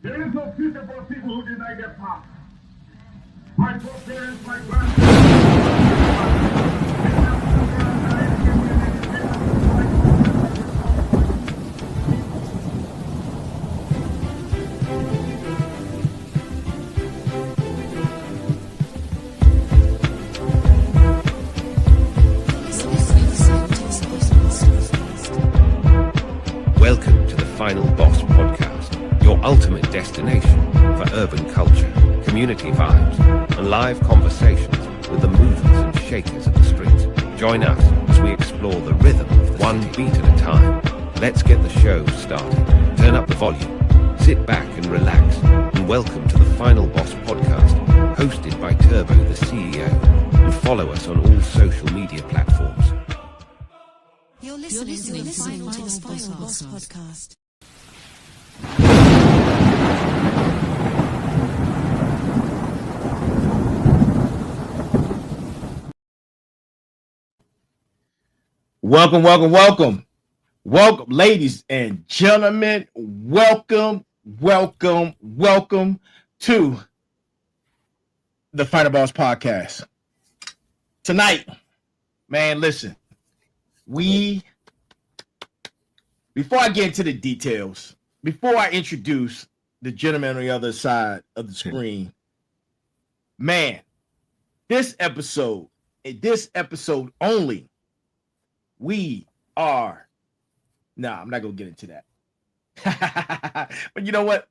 There is no future for people who deny their past. My foreparents, my grandparents, Welcome to the Final Boss Podcast, your ultimate destination for urban culture, community vibes, and live conversations with the movers and shakers of the streets. Join us as we explore the rhythm of the one beat at a time. Let's get the show started. Turn up the volume, sit back and relax, and welcome to the Final Boss Podcast, hosted by Turbo, the CEO, and follow us on all social media platforms. You're listening to the Final Boss Podcast. Welcome, ladies and gentlemen. Welcome to the Final Boss Podcast. Tonight, man, listen. Before I get into the details, before I introduce the gentleman on the other side of the screen, man, this episode only, I'm not gonna get into that. But you know what?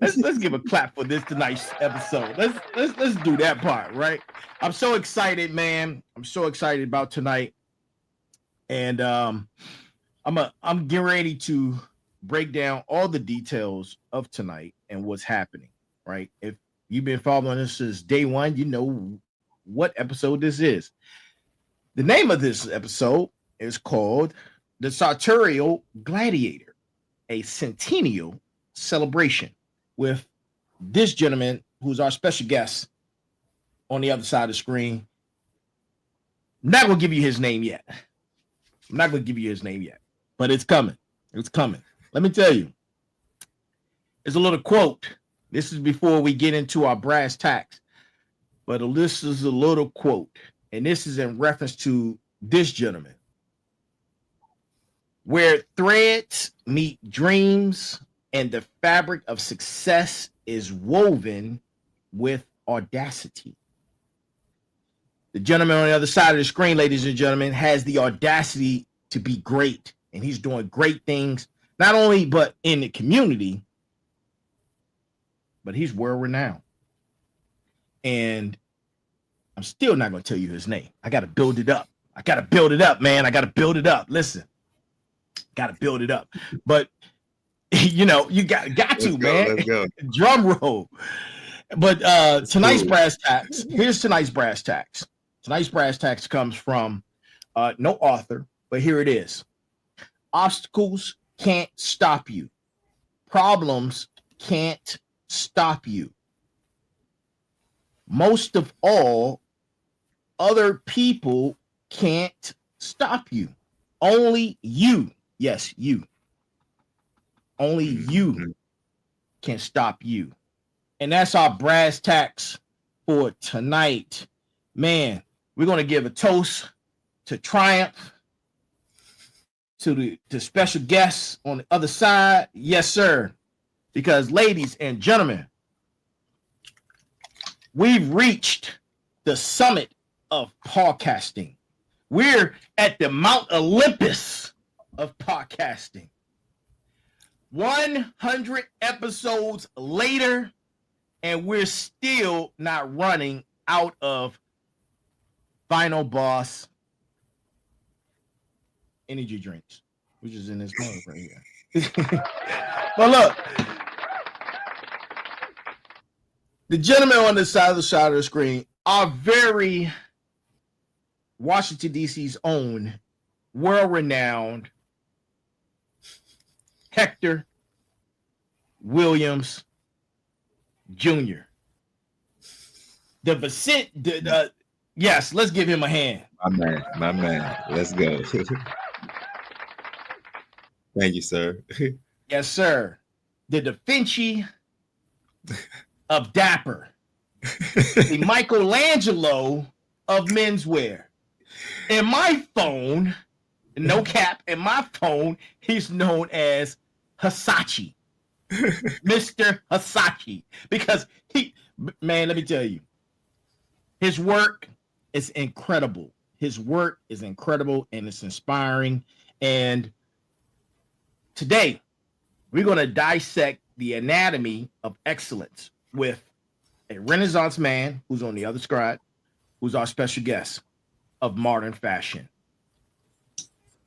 Let's give a clap for this tonight's episode. Let's do that part, right? I'm so excited, man. I'm so excited about tonight. And I'm getting ready to break down all the details of tonight and what's happening, right? If you've been following us since day one, you know what episode this is. The name of this episode is called the Sartorial Gladiator, a Centennial celebration, with this gentleman who's our special guest on the other side of the screen. I'm not going to give you his name yet. But it's coming. Let me tell you, there's a little quote. This is before we get into our brass tacks, but this is a little quote, and this is in reference to this gentleman. Where threads meet dreams and the fabric of success is woven with audacity. The gentleman on the other side of the screen, ladies and gentlemen, has the audacity to be great, and he's doing great things, not only but in the community, but he's world-renowned. And I'm still not going to tell you his name. I got to build it up. Man. I got to build it up. Listen, got to build it up. But, you know, you got to, man. Let's go. Drum roll. But tonight's brass tacks. Here's tonight's brass tacks. Tonight's brass tacks comes from no author, but here it is. Obstacles can't stop you. Problems can't stop you. Most of all, other people can't stop you. Only you. Yes, you. Only you can stop you. And that's our brass tacks for tonight. Man, we're going to give a toast to triumph, to the special guests on the other side. Yes, sir. Because, ladies and gentlemen, we've reached the summit of podcasting. We're at the Mount Olympus of podcasting. 100 episodes later, and we're still not running out of Final Boss energy drinks, which is in this mug right here. But look, the gentleman on the side of the screen, our very Washington, D.C.'s own world-renowned Hector Williams Jr. Yes, let's give him a hand. My man. Let's go. Thank you, sir. Yes, sir. The Da Vinci of dapper, the Michelangelo of menswear. In my phone, no cap, in my phone, he's known as Hasachi, Mr. Hasachi, because man, let me tell you, his work is incredible. His work is incredible and it's inspiring. And today, we're going to dissect the anatomy of excellence with a Renaissance man who's on the other side, who's our special guest of modern fashion.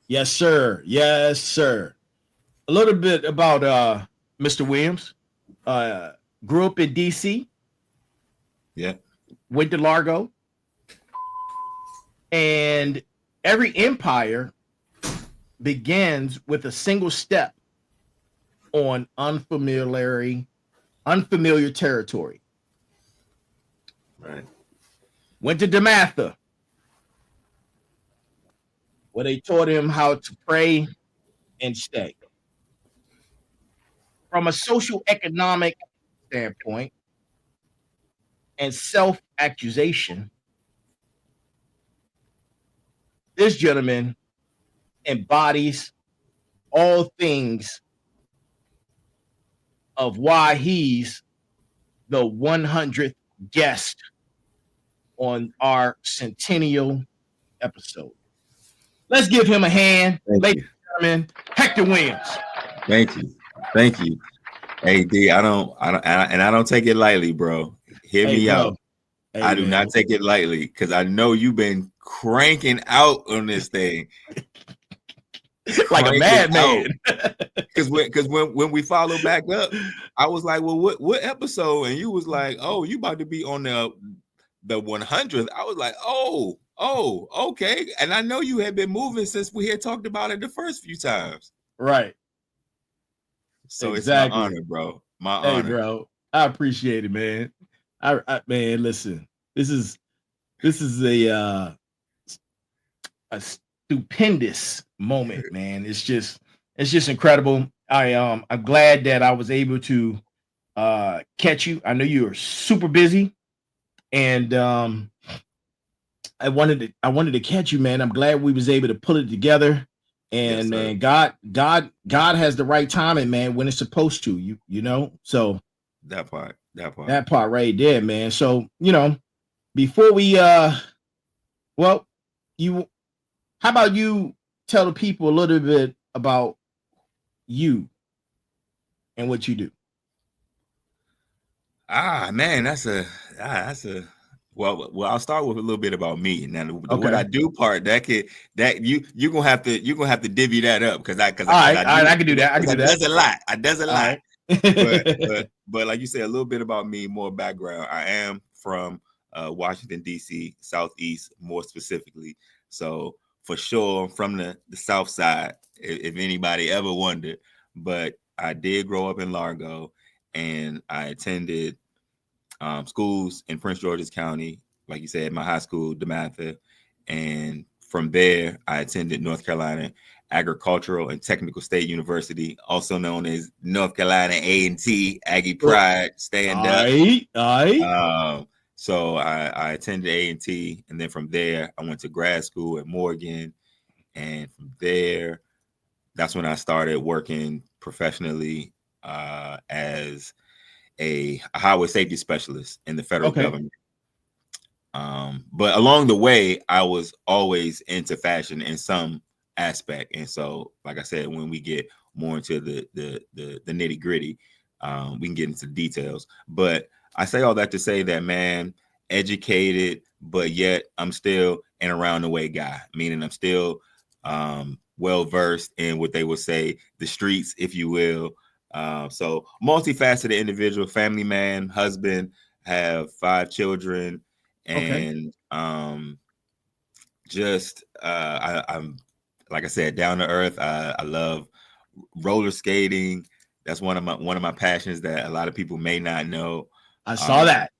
Yes, sir. Yes, sir. A little bit about Mr. Williams. Grew up in DC. Yeah. Went to Largo. And every empire begins with a single step on unfamiliar territory. Right. Went to DeMatha, where they taught him how to pray and stay. From a social economic standpoint and self-accusation, this gentleman embodies all things of why he's the 100th guest on our Centennial episode. Let's give him a hand, ladies and gentlemen. Hector Williams. Thank you. Hey D, I don't take it lightly, bro. Hear me out. Hey, I do not take it lightly because I know you've been cranking out on this thing. Like a madman. Because when we follow back up, I was like, well, what episode? And you was like, oh, you about to be on the 100th. I was like, oh, okay. And I know you had been moving since we had talked about it the first few times. Right. So exactly. It's my honor, bro. My honor. Hey, bro. I appreciate it, man. I man, listen. This is a stupendous moment, man. It's just incredible. I'm glad that I was able to catch you. I know you are super busy, and I wanted to catch you, man. I'm glad we was able to pull it together. And yes, man, God has the right timing, man, when it's supposed to. You know, so that part right there, man. So before we how about you tell the people a little bit about you and what you do? Man, well, I'll start with a little bit about me. Now, what I do part you're gonna have to divvy that up because I can do that. I does a lot. Right. but like you said, a little bit about me, more background. I am from Washington D.C., Southeast, more specifically. So for sure, I'm from the South Side. If anybody ever wondered, but I did grow up in Largo, and I attended schools in Prince George's County, like you said, my high school, DeMatha, and from there I attended North Carolina Agricultural and Technical State University, also known as North Carolina A&T, Aggie Pride, stand up. So I attended A&T, and then from there I went to grad school at Morgan, and from there, that's when I started working professionally as a highway safety specialist in the federal government. But along the way, I was always into fashion in some aspect. And so, like I said, when we get more into the nitty gritty, we can get into the details. But I say all that to say that, man, educated, but yet I'm still an around the way guy, meaning I'm still well-versed in what they would say, the streets, if you will. So multifaceted individual, family man, husband, have 5 children, and I'm like I said, down to earth. I love roller skating. That's one of my passions that a lot of people may not know. I saw that.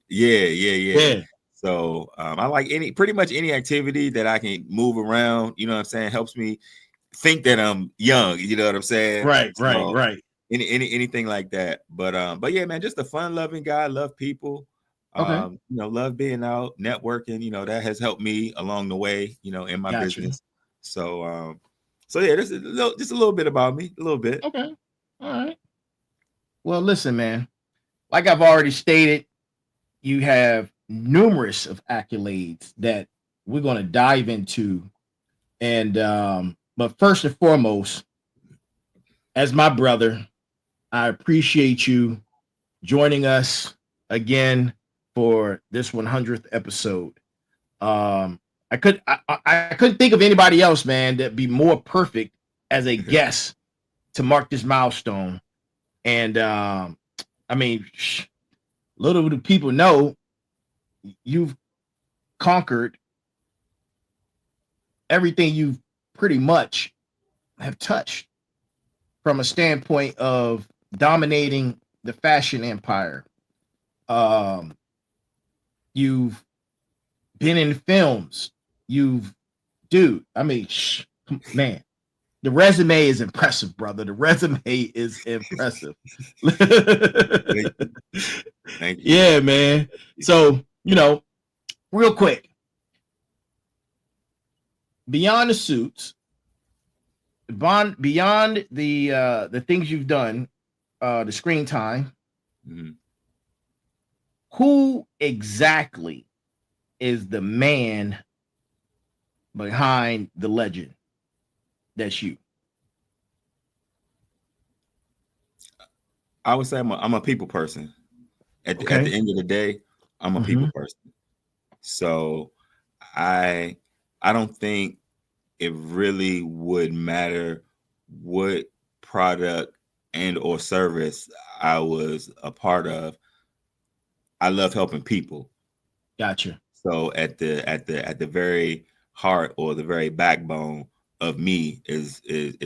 Yeah. So I like pretty much any activity that I can move around. You know what I'm saying? Helps me think that I'm young. You know what I'm saying? Right. anything like that. But yeah, man, just a fun-loving guy. Love people. Okay. Love being out, networking. That has helped me along the way. In my business. So yeah, just a little bit about me, a little bit. Okay. All right. Well, listen, man. Like I've already stated, you have numerous of accolades that we're going to dive into. And but first and foremost, as my brother, I appreciate you joining us again for this 100th episode. I couldn't think of anybody else, man, that'd be more perfect as a guest to mark this milestone. And I mean, little do people know, you've conquered everything you pretty much have touched from a standpoint of dominating the fashion empire. You've been in films. Man, the resume is impressive, brother. The resume is impressive. Thank you. Yeah, man. So, real quick, beyond the suits, beyond the things you've done, the screen time, who exactly is the man behind the legend? That's you. I would say I'm a people person. At the end of the day, I'm a people person. So I don't think it really would matter what product and or service I was a part of. I love helping people. Gotcha. So at the very heart or the very backbone of me is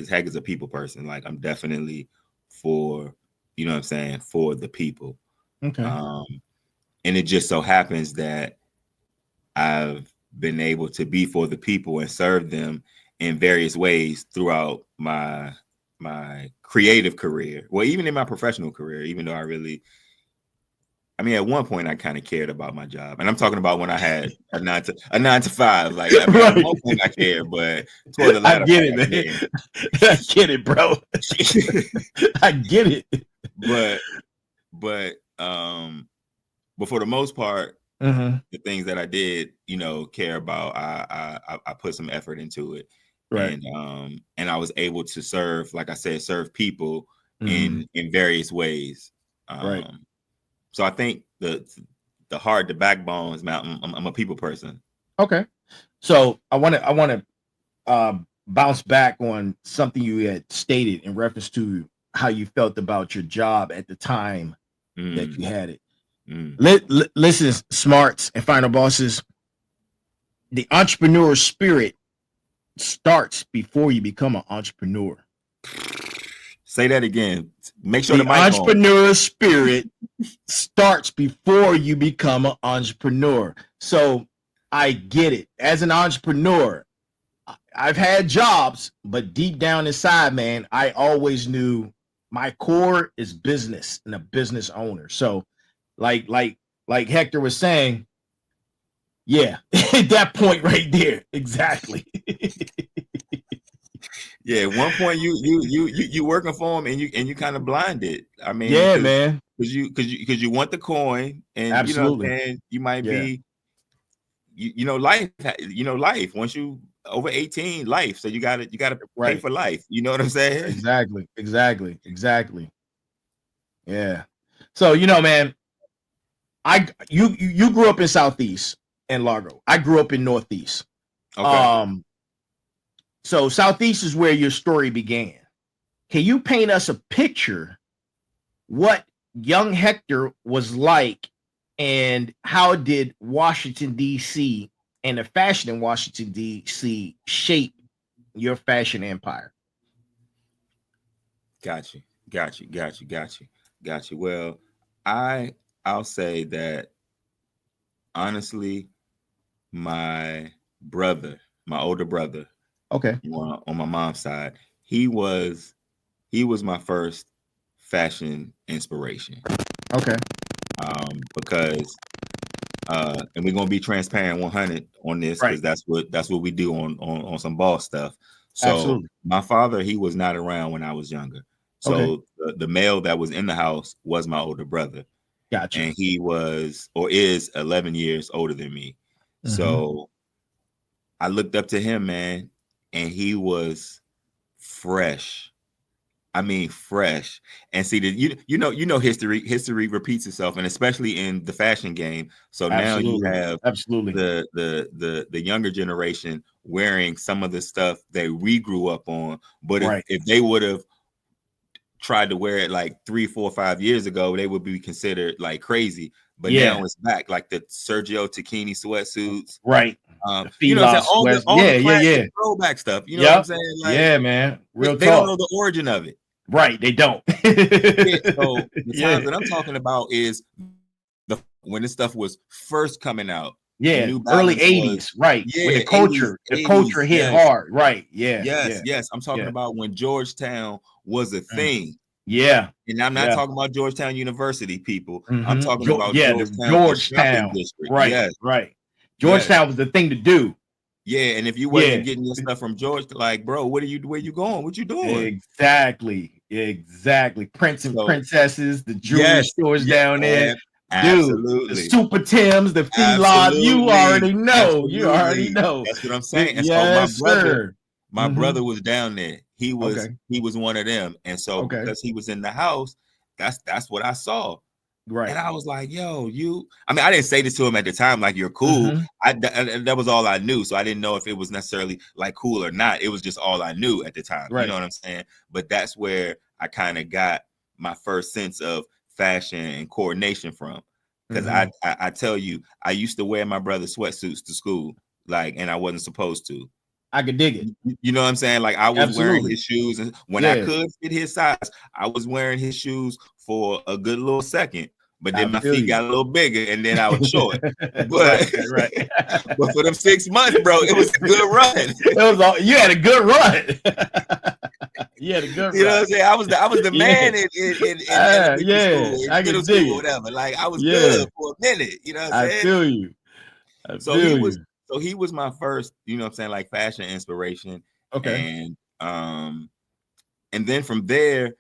Heck is a people person. Like, I'm definitely for, for the people. Okay. And it just so happens that I've been able to be for the people and serve them in various ways throughout my creative career. Well, even in my professional career, even though at one point I kind of cared about my job, and I'm talking about when I had a 9 to 5. Like, at one point I cared, but toward the latter, I get it, man. I get it, bro. I get it. But for the most part, the things that I did, care about, I put some effort into it, right? And I was able to serve, like I said, serve people in various ways, right? So I think the heart, the backbone is I'm a people person. Okay. So I want to bounce back on something you had stated in reference to how you felt about your job at the time that you had it. Listen, smarts and final bosses, the entrepreneur spirit starts before you become an entrepreneur. Say that again. Make sure the entrepreneur spirit starts before you become an entrepreneur. So I get it. As an entrepreneur, I've had jobs, but deep down inside, man, I always knew my core is business and a business owner. So like Hector was saying, yeah, at that point right there, exactly. Yeah, at one point you working for them and you kind of blinded. I mean, yeah, man, because you want the coin, and absolutely, you might be, life. Once you over 18, life, so you gotta pay for life. You know what I'm saying? Exactly. Yeah. So man, you grew up in Southeast and Largo. I grew up in Northeast. Okay. So Southeast is where your story began. Can you paint us a picture what young Hector was like, and how did Washington, D.C. and the fashion in Washington, D.C. shape your fashion empire? Got you. Well, I'll say that honestly, my older brother, okay, on my mom's side, he was my first fashion inspiration. Okay. Because and we're gonna be transparent 100 on this, because that's what we do on some boss stuff. So absolutely. My father, he was not around when I was younger. So the male that was in the house was my older brother. Gotcha. And he was or is 11 years older than me. Mm-hmm. So I looked up to him, man, and he was fresh. I mean, fresh. And see that you know history repeats itself, and especially in the fashion game. So now you have the younger generation wearing some of the stuff that we grew up on. But if they would have tried to wear it like 3, 4, 5 years ago, they would be considered like crazy. But now it's back, like the Sergio Tacchini sweatsuits, right? You know what I'm saying? All the classic throwback stuff. You know what I'm saying? Like, yeah, man. Real they don't know the origin of it. Right, they don't. So the times that I'm talking about is when this stuff was first coming out. Yeah, early 80s, right? Yeah, when the culture 80s, hit hard, right? Yeah, yes. I'm talking about when Georgetown was a thing. Yeah, and I'm not talking about Georgetown University, people. Mm-hmm. I'm talking about Georgetown district. Right, right. Georgetown was the thing to do. Yeah, and if you wasn't getting your stuff from George, like, bro, where you going? What you doing? Exactly. Prince and princesses, the jewelry stores down there. Absolutely. Dude, the Super Tims, the Feelab, you already know. Absolutely. You already know. That's what I'm saying. And yes, so my brother was down there. He was one of them. And so because he was in the house, that's what I saw. Right. And I was like, yo, I didn't say this to him at the time, like, you're cool. That was all I knew. So I didn't know if it was necessarily like cool or not. It was just all I knew at the time. Right. You know what I'm saying? But that's where I kind of got my first sense of fashion and coordination from. Because I tell you, I used to wear my brother's sweatsuits to school, like, and I wasn't supposed to. I could dig it. You know what I'm saying? Like, I was wearing his shoes, and when I could fit his size, I was wearing his shoes for a good little second. But then my feet got a little bigger, and then I was short. But but for them 6 months, bro, it was a good run. You had a good run. You had a good run. You know what I'm saying? I was the man in school, I can dig it. Whatever. Like, I was good for a minute. You know what I'm saying? I feel you. So he was my first, you know what I'm saying, like, fashion inspiration. Okay. And then from there,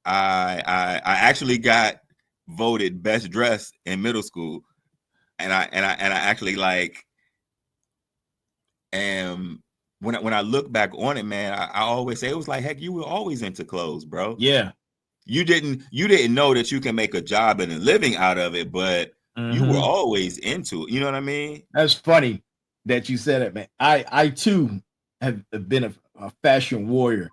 I actually got voted best dressed in middle school, and I actually, like, when I look back on it, man, I always say it was like, heck, you were always into clothes, bro. Yeah. You didn't know that you can make a job and a living out of it, but you were always into it. You know what I mean? That's funny that you said it, man. I too have been a fashion warrior.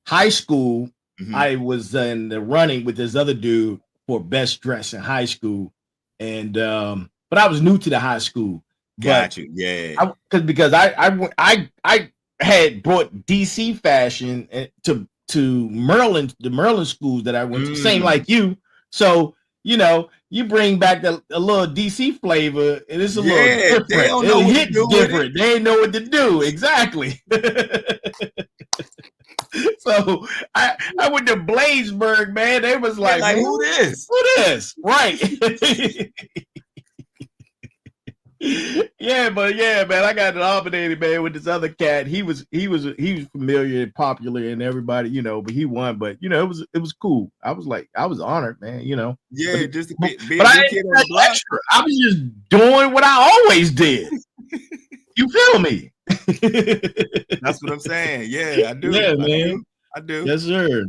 High school, I was in the running with this other dude for best dress in high school, and but I was new to the high school. Got you, yeah. Because I had brought DC fashion to Maryland, the Maryland schools that I went to, same like you. So you know, you bring back a little DC flavor, and it's a little different. It hits different. They didn't know what to do exactly. So I went to Bladesburg, man. They was like who this? Who this? Right. Yeah, man. I got nominated, man, with this other cat. He was familiar and popular and everybody, you know, but he won. But you know, it was cool. I was honored, man, you know. Yeah, just to be but I didn't extra. I was just doing what I always did. You feel me? That's what I'm saying. Yeah, I do. Yeah, man. I do. Yes, sir.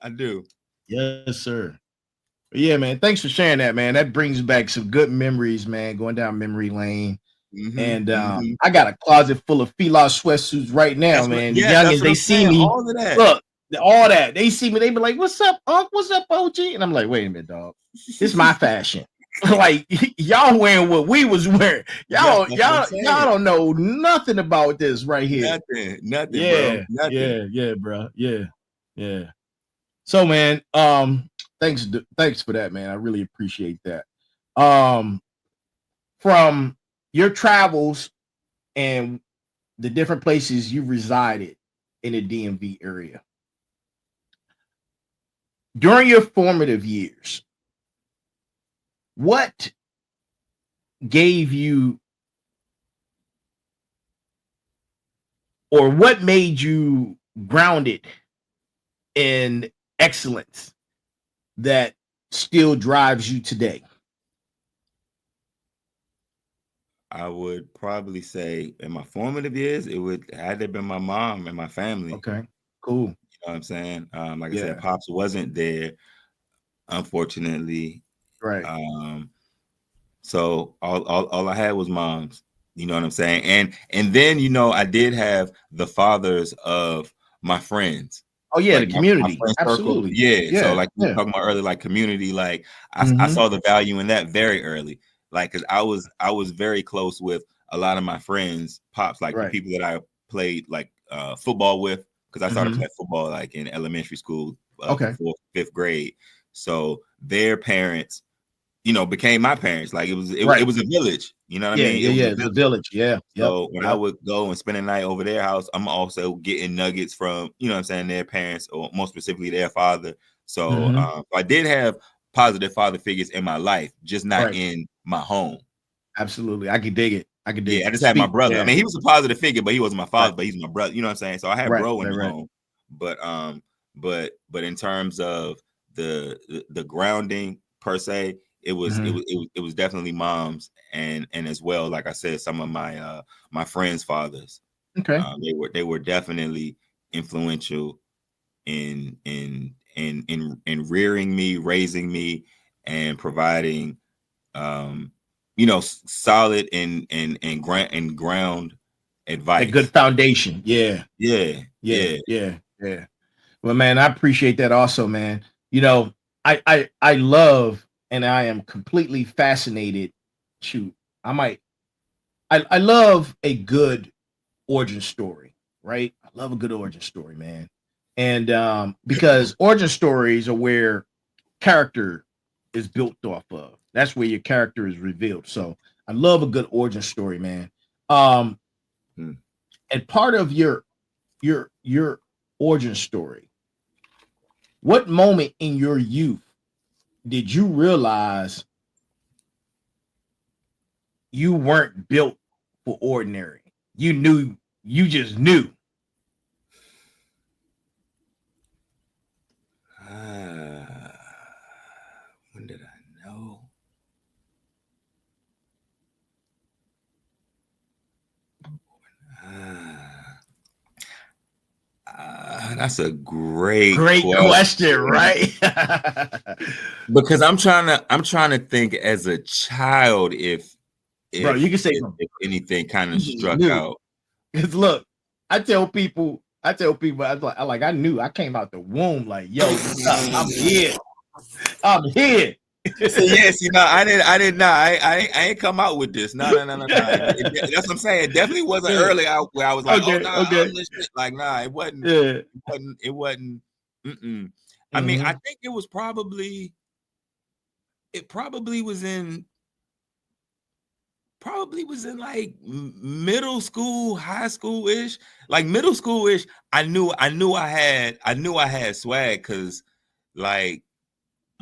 I do. Yes, sir. But yeah, man. Thanks for sharing that, man. That brings back some good memories, man. Going down memory lane. And I got a closet full of Feelab sweatsuits right now, man. The youngins, they see me. All of that. Look, all that. They see me. They be like, "What's up, Unc? What's up, OG?" And I'm like, "Wait a minute, dog. This is my fashion." Like, y'all wearing what we was wearing. Y'all don't know nothing about this right here. Nothing, yeah, bro. Nothing. Yeah, bro. Yeah. So, man, thanks for that, man. I really appreciate that. From your travels and the different places you resided in the DMV area, during your formative years, what gave you or what made you grounded in excellence that still drives you today? I would probably say in my formative years, it would had to been my mom and my family. Okay, cool. You know what I'm saying? Like I said, Pops wasn't there, unfortunately. Right. So all I had was moms. You know what I'm saying? And then, you know, I did have the fathers of my friends. Oh yeah, like the community. Absolutely. Yeah. So like we were talking about earlier, like community, like I saw the value in that very early. Like, cause I was very close with a lot of my friends, pops, like the people that I played like football with, because I started playing football like in elementary school, 4th, 5th grade. So their parents, you know, became my parents. Like it was a village. You know what I mean? It was a village. Yeah. So when I would go and spend a night over their house, I'm also getting nuggets from, you know what I'm saying, their parents, or more specifically their father. So I did have positive father figures in my life, just not in my home. Absolutely. I could dig it. I just had my brother. I mean, he was a positive figure, but he wasn't my father, but he's my brother. You know what I'm saying? So I had bro in the home. But in terms of the grounding per se, it was definitely moms and as well, like I said, some of my friends' fathers. Okay. They were definitely influential in rearing me, raising me, and providing you know, solid and ground advice. A good foundation. Yeah. Well, man, I appreciate that also, man. You know, I love and I am completely fascinated. Shoot, I love a good origin story, right? I love a good origin story, man. And because origin stories are where character is built off of. That's where your character is revealed. So I love a good origin story, man. And part of your origin story, what moment in your youth did you realize you weren't built for ordinary? You just knew. When did I know? That's a great question, right? Because I'm trying to think as a child if bro, you can say if anything kind of struck out. Because look, I tell people, I knew I came out the womb like, yo, I'm here. So yes, you know, I didn't know. I ain't come out with this. No. That's what I'm saying. It definitely wasn't early out where I was like, like, nah, it wasn't. Yeah. It wasn't. I mean, I think it was probably. It probably was in like middle school, high school ish. Like middle school ish. I knew I had swag because like.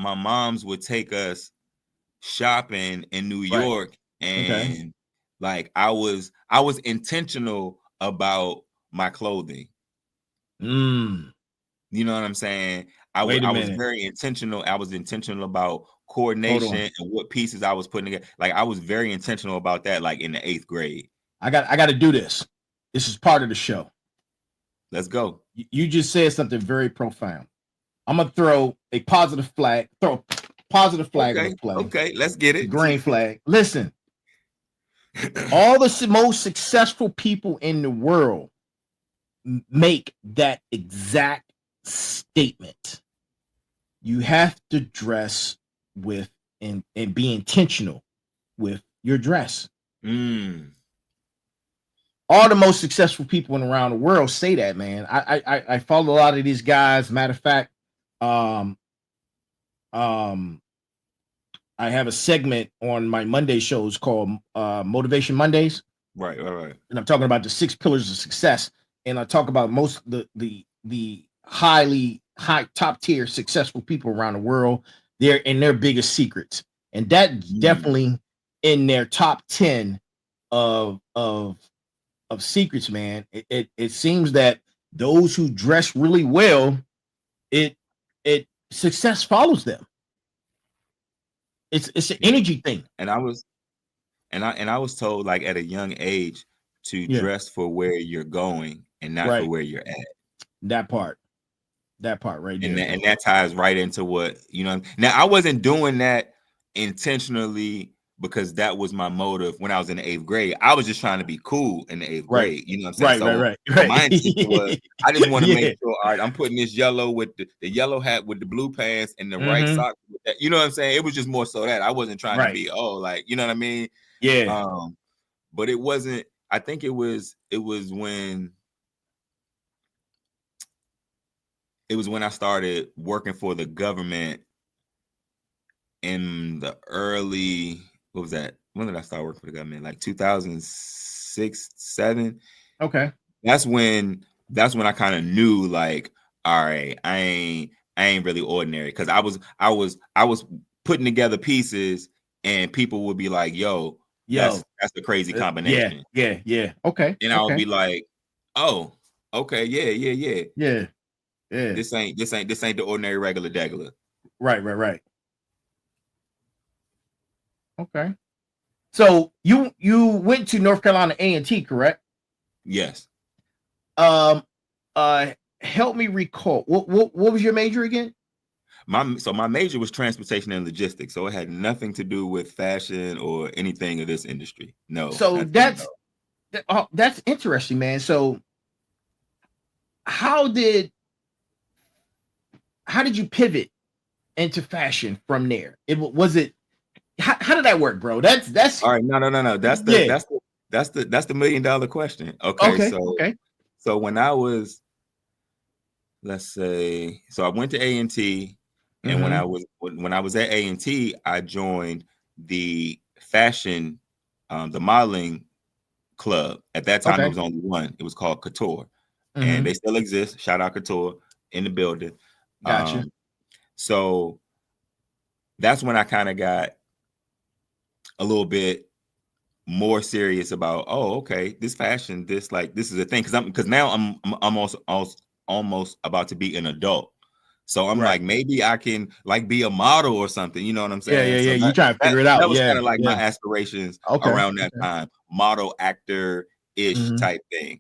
My moms would take us shopping in New York, and like I was intentional about my clothing. You know what I'm saying? I was very intentional. I was intentional about coordination and what pieces I was putting together. Like I was very intentional about that. Like in the 8th grade. I got to do this. This is part of the show. Let's go. You just said something very profound. I'm gonna throw a positive flag. Throw a positive flag on the play. Okay, let's get it. Green flag. Listen, all the most successful people in the world make that exact statement. You have to dress with and be intentional with your dress. All the most successful people around the world say that, man. I follow a lot of these guys. Matter of fact. I have a segment on my Monday shows called Motivation Mondays. Right. And I'm talking about the 6 pillars of success. And I talk about most the highly top tier successful people around the world. They're in their biggest secrets, and that definitely in their top 10 of secrets, man. It seems that those who dress really well, it success follows them. It's an energy thing. And I was told, like, at a young age to dress for where you're going and not for where you're at. That part right there. And that ties right into what, you know. Now, I wasn't doing that intentionally because that was my motive when I was in the 8th grade. I was just trying to be cool in the 8th grade. You know what I'm saying? Right. My intention was, I just want to make sure, all right, I'm putting this yellow with the yellow hat with the blue pants and the right sock with that. You know what I'm saying? It was just more so that I wasn't trying to be, like, you know what I mean? Yeah. But it wasn't, I think it was when I started working for the government in the early, what was that? When did I start working for the government? Like 2006, 2007. Okay. That's when I kind of knew, like, all right, I ain't really ordinary, because I was putting together pieces and people would be like, yo, that's a crazy combination. Yeah. Okay. And I would be like, oh, okay, yeah. Yeah. This ain't the ordinary regular degular. Right. Okay. So you went to North Carolina A&T, correct? Yes. Help me recall. What was your major again? My major was transportation and logistics, so it had nothing to do with fashion or anything of this industry. No. So that's interesting, man. So how did you pivot into fashion from there? How did that work, bro? That's all right. No. That's the $1 million question. Okay. So when I was, let's say, so I went to A&T, and when I was at A&T, I joined the fashion, the modeling club. At that time, there was only one. It was called Couture, and they still exist. Shout out Couture in the building. Gotcha. So that's when I kind of got a little bit more serious about, this fashion, this is a thing, because now I'm almost about to be an adult. So I'm like, maybe I can, like, be a model or something. You know what I'm saying? Yeah. You try to figure it out. That was kind of like my aspirations around that time. Model, actor-ish type thing.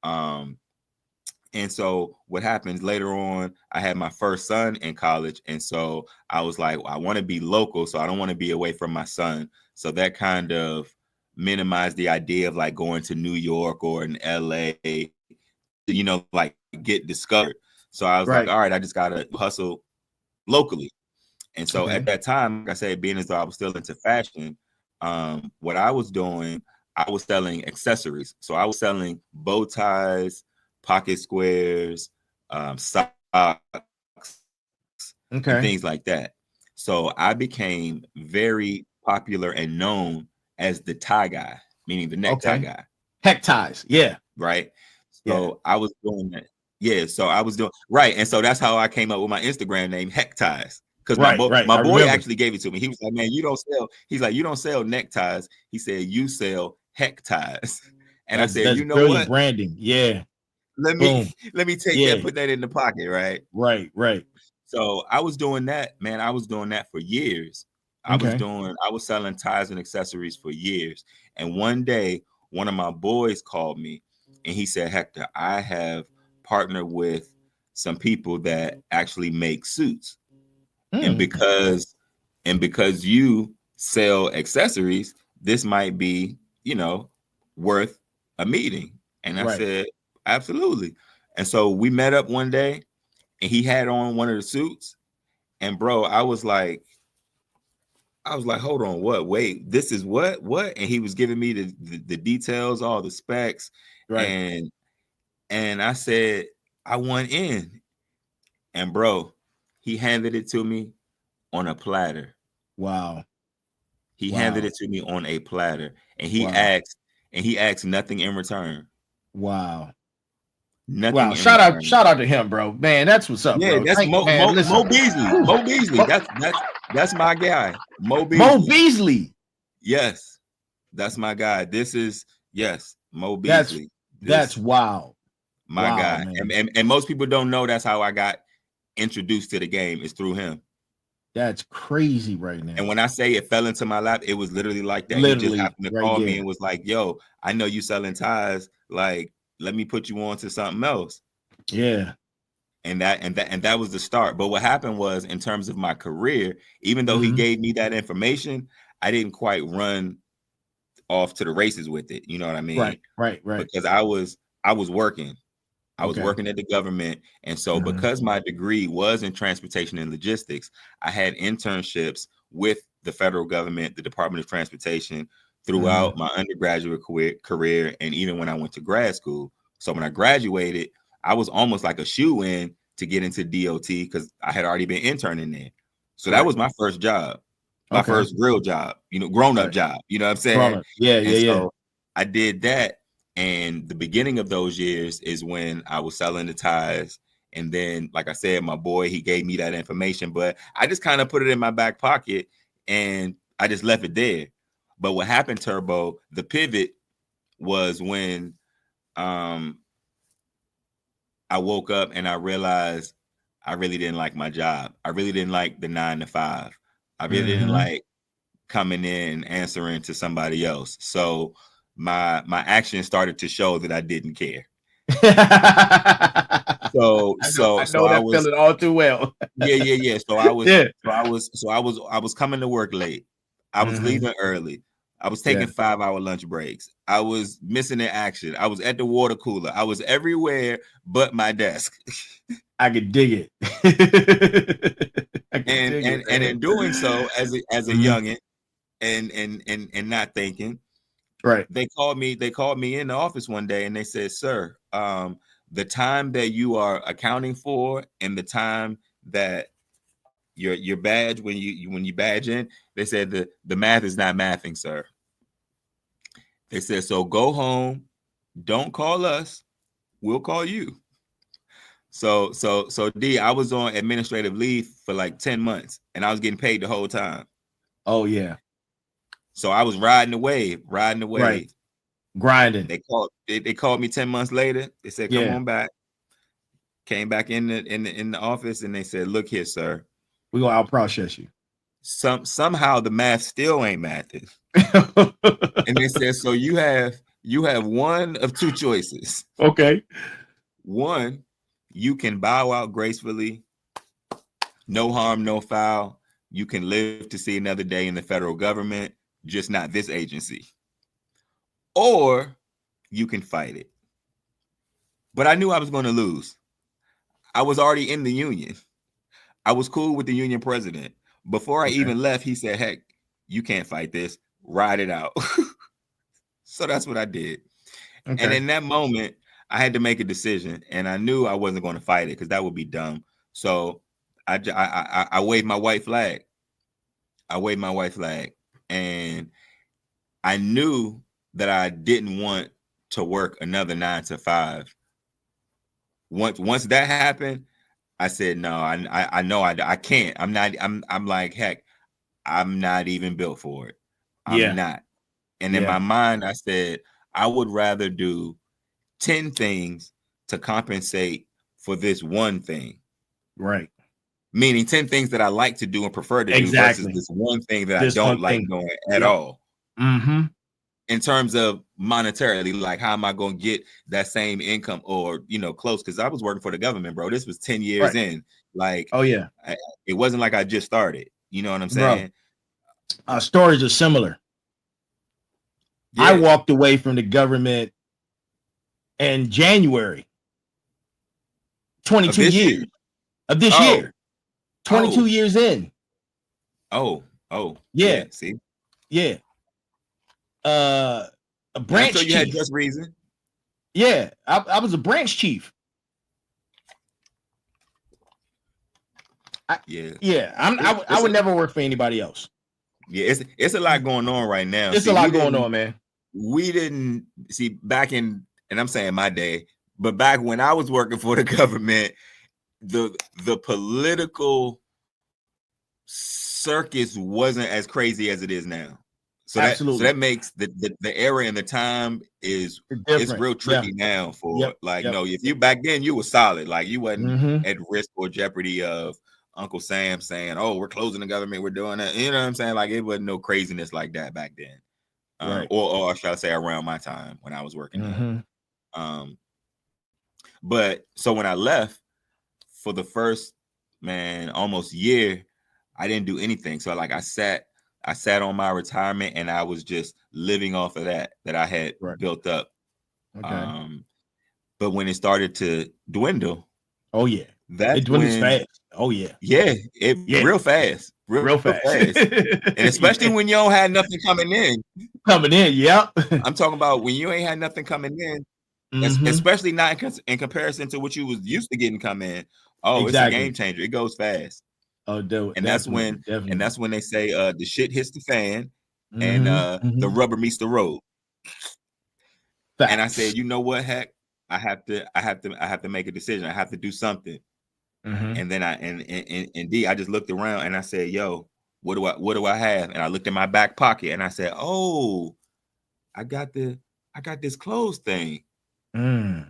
And so what happens later on, I had my first son in college. And so I was like, I want to be local, so I don't want to be away from my son. So that kind of minimized the idea of, like, going to New York or in LA, you know, like, get discovered. So I was like, all right, I just got to hustle locally. And so at that time, like I said, being as though I was still into fashion, what I was doing, I was selling accessories. So I was selling bow ties, pocket squares, socks, and things like that. So I became very popular and known as the tie guy, meaning the necktie guy. Heck ties, yeah. Right. So I was doing that. Yeah, so I was doing and so that's how I came up with my Instagram name, Heck Ties. Because my boy actually gave it to me. He was like, man, you don't sell neckties. He said, you sell heck ties. And I said, you know what? Branding. Yeah. Let me take that, put that in the pocket, right? Right. So I was doing that, man. I was doing that for years. I was selling ties and accessories for years. And one day, one of my boys called me and he said, Hector, I have partnered with some people that actually make suits. And because you sell accessories, this might be, worth a meeting. And I said, absolutely. And so we met up one day and he had on one of the suits. And bro, I was like, hold on, what? Wait, this is what? And he was giving me the details, all the specs. Right. And I said, I want in. And bro, he handed it to me on a platter. Wow. He handed it to me on a platter. And he asked nothing in return. Wow. Nothing. Wow, shout out to him, bro. Man, that's what's up, yeah, bro. That's Mo Beasley. Mo Beasley. That's my guy. Mo Beasley. Mo Beasley. Yes, that's my guy. This is Mo Beasley. That's wild. My guy. And most people don't know that's how I got introduced to the game, is through him. That's crazy right now. And when I say it fell into my lap, it was literally like that. Literally, he just happened to call me and was like, yo, I know you selling ties. Like, let me put you on to something else. Yeah. And that was the start. But what happened was, in terms of my career, even though he gave me that information, I didn't quite run off to the races with it. You know what I mean? Right. Because I was working. I was working at the government. And so because my degree was in transportation and logistics, I had internships with the federal government, the Department of Transportation, throughout my undergraduate career, and even when I went to grad school. So when I graduated, I was almost like a shoe-in to get into DOT because I had already been interning there. So that was my first job, my first real job, grown-up job. You know what I'm saying? Yeah. I did that. And the beginning of those years is when I was selling the ties. And then, like I said, my boy, he gave me that information, but I just kind of put it in my back pocket and I just left it there. But what happened, Turbo, the pivot was when I woke up and I realized I really didn't like my job. I really didn't like the 9 to 5. I really didn't like coming in and answering to somebody else. So my actions started to show that I didn't care. I know that feeling all too well. Yeah. So I was coming to work late. I was leaving early. I was taking 5-hour lunch breaks. I was missing in action. I was at the water cooler. I was everywhere but my desk. I could dig it. And in doing so, as a youngin, and not thinking, right? They called me in the office one day and they said, "Sir, the time that you are accounting for and the time that your badge when you badge in," they said the math is not mathing, sir. They said, so go home, don't call us, we'll call you. So D, I was on administrative leave for like 10 months and I was getting paid the whole time. Oh yeah. So I was riding the wave. Right. Grinding. They called me 10 months later. They said, come on back. Came back in the office and they said, look here, sir. We're gonna out-process you. Somehow the math still ain't mathing. And they said, so you have one of two choices. Okay. One, you can bow out gracefully, no harm, no foul. You can live to see another day in the federal government, just not this agency. Or you can fight it. But I knew I was going to lose. I was already in the union. I was cool with the union president. Before I even left, he said, heck, you can't fight this. Ride it out. So that's what I did. Okay. And in that moment, I had to make a decision. And I knew I wasn't going to fight it because that would be dumb. So I waved my white flag. And I knew that I didn't want to work another 9 to 5. Once that happened, I said, no, I know I can't. I'm like, heck, I'm not even built for it. I'm not. And in my mind, I said, I would rather do 10 things to compensate for this one thing. Right. Meaning 10 things that I like to do and prefer to do versus this one thing that I don't like doing at all. Mm-hmm. In terms of monetarily, like how am I going to get that same income or, close? Because I was working for the government, bro. This was 10 years in. Like, oh yeah, it wasn't like I just started. You know what I'm saying? Our stories are similar. Yeah. I walked away from the government in January. 22 years of this year. 22 years in. Oh. Yeah. See? Yeah. A branch chief. You had just reason. Yeah, I was a branch chief. I would never work for anybody else. Yeah, it's a lot going on right now. It's a lot going on, man. We didn't see back in, and I'm saying my day, But back when I was working for the government, the political circus wasn't as crazy as it is now. So that makes the era and the time it's real tricky now for if you back then you were solid, like you wasn't at risk or jeopardy of Uncle Sam saying, "Oh, we're closing the government, we're doing that." You know what I'm saying? Like it wasn't no craziness like that back then, or shall I say around my time when I was working. But so when I left for the first almost year, I didn't do anything. So like I sat on my retirement and I was just living off of that I had built up. But when it started to dwindle, it dwindles fast. Real fast, real fast. And especially when you don't have nothing coming in. I'm talking about when you ain't had nothing coming in, especially not in comparison to what you was used to getting come in. It's a game changer. It goes fast. And that's when they say the shit hits the fan and the rubber meets the road. And I said, you know what, heck, I have to make a decision. I have to do something. And then I just looked around and I said, yo, what do I have? And I looked in my back pocket and I said, oh, I got this clothes thing. I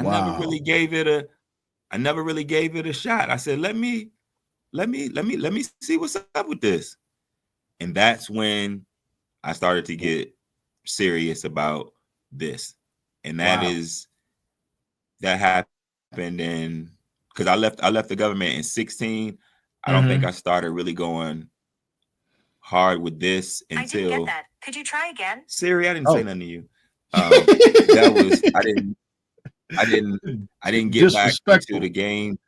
never really gave it a shot. I said, let me see what's up with this. And that's when I started to get serious about this. And that happened in, because I left the government in 2016. I don't think I started really going hard with this until. I didn't get that. Could you try again? Siri, I didn't say nothing to you. I didn't get back into the game.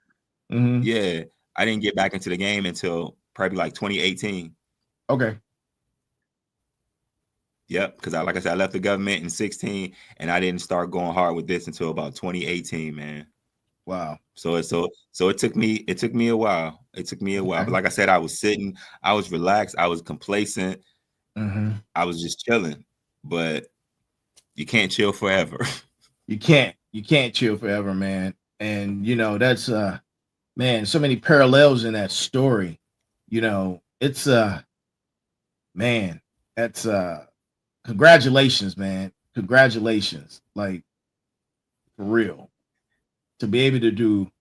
Yeah. I didn't get back into the game until probably like 2018. Okay. Yep, because like I said, I left the government in 2016, and I didn't start going hard with this until about 2018, man. Wow. So it took me a while. It took me a while. But like I said, I was sitting, I was relaxed, I was complacent. I was just chilling. But you can't chill forever. You can't chill forever, man. And that's man, so many parallels in that story. It's man, that's congratulations, man. Congratulations. Like, for real. To be able to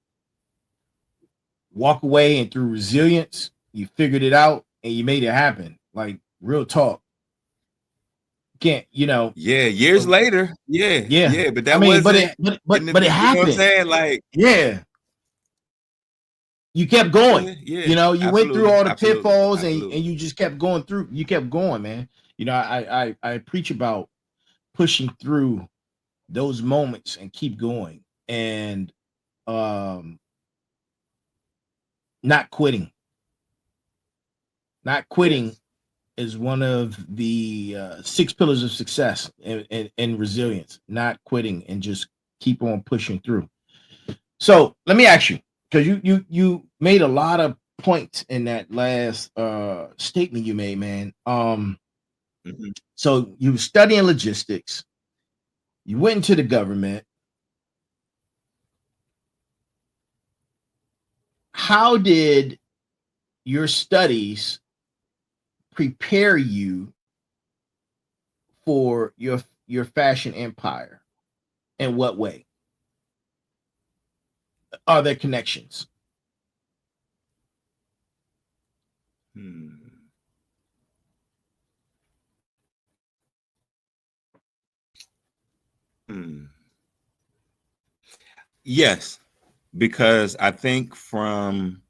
walk away and through resilience, you figured it out and you made it happen. Like, real talk. Can't, years later. Yeah. But that but it happened. You know what I'm saying? Like, you kept going. You went through all the pitfalls and you just kept going through. You kept going, man. I preach about pushing through those moments and keep going and not quitting. Not quitting is one of the 6 pillars of success and resilience. Not quitting and just keep on pushing through. So let me ask you, because you made a lot of points in that last statement you made, man. So you were studying logistics, you went into the government. How did your studies prepare you for your fashion empire? In what way? Are there connections? Yes, because I think from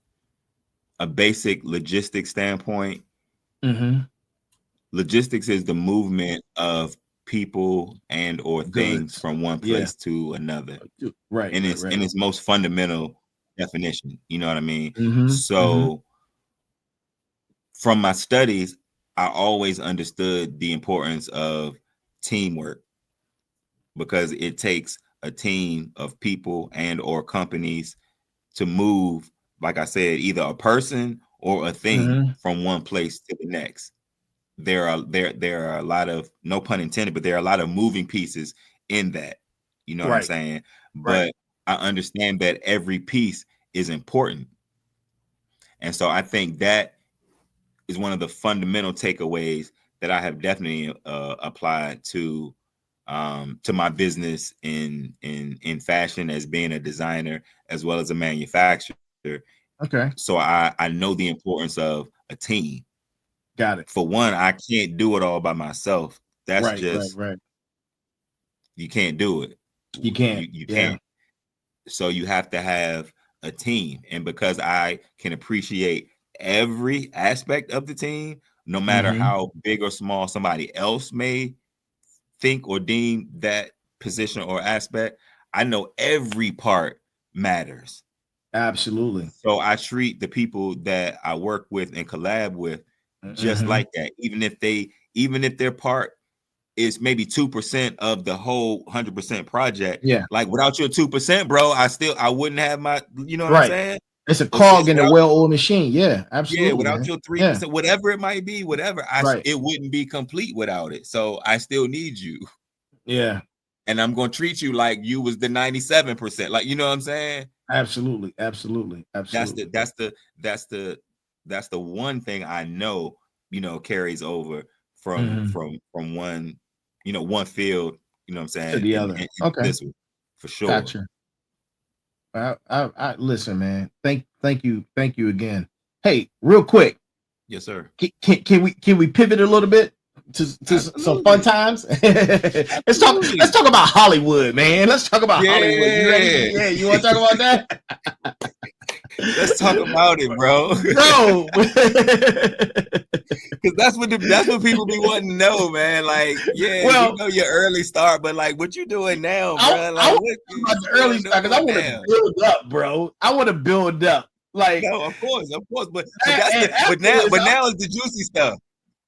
a basic logistics standpoint, logistics is the movement of people and or things from one place to another, right? In its most fundamental definition, you know what I mean? So from my studies, I always understood the importance of teamwork, because it takes a team of people and or companies to move, like I said, either a person or a thing from one place to the next. There are a lot of, no pun intended, but there are a lot of moving pieces in that. You know what I'm saying? but I understand that every piece is important. And so I think that is one of the fundamental takeaways that I have definitely applied to my business in fashion, as being a designer as well as a manufacturer. Okay. So I know the importance of a team. Got it. For one, I can't do it all by myself. That's right. You can't do it. You can't. You can't. So you have to have a team. And because I can appreciate every aspect of the team, no matter how big or small somebody else may think or deem that position or aspect, I know every part matters. Absolutely. So I treat the people that I work with and collab with just like that, even if their part is maybe 2% of the whole 100% project. Yeah. Like without your 2%, bro, I wouldn't have my, you know what I'm saying? It's a cog in a well-oiled machine. Yeah, absolutely. Yeah, without your 3%, whatever it might be, it wouldn't be complete without it. So I still need you. Yeah. And I'm going to treat you like you was the 97%. Like, you know what I'm saying? Absolutely. That's the one thing I know, carries over from one, one field, you know what I'm saying, to the other. Okay. This one, for sure. Gotcha. I listen, man. Thank you again. Hey, real quick. Yes, sir. Can we pivot a little bit to some fun times? Let's talk about Hollywood, man. Let's talk about Hollywood. You ready? Yeah, you want to talk about that? Let's talk about it, bro. Because that's what people be wanting to know, man. Like, yeah, we know your early start, but like, what you doing now, bro? Like, about the early start, because I want to build up, bro. I want to build up. Like, no, of course, but now it's the juicy stuff.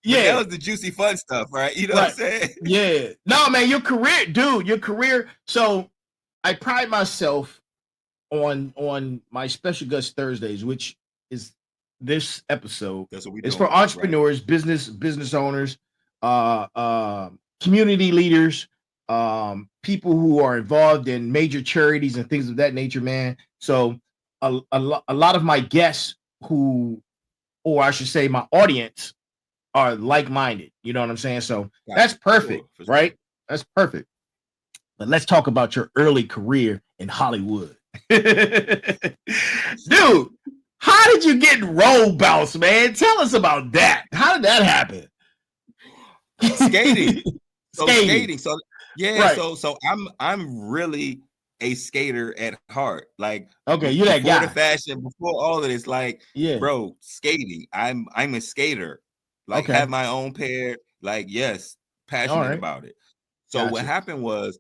Yeah, that was the juicy fun stuff, right? You know what I'm saying? Yeah. No, man, your career. So I pride myself on my special guest Thursdays, which is this episode. That's what we do. It's for entrepreneurs, right? business owners, community leaders, people who are involved in major charities and things of that nature, man. So a lot of my guests or I should say my audience, are like-minded. You know what I'm saying? So that's perfect, right? That's perfect. But let's talk about your early career in Hollywood. Dude, how did you get role bounce, man? Tell us about that. How did that happen? Skating. Skating. So yeah, right. so I'm really a skater at heart. Like, okay, you're that guy. Before the fashion, before all of this, like, bro, skating. I'm a skater. Like, have my own pair. Like, yes, passionate about it. So what happened was,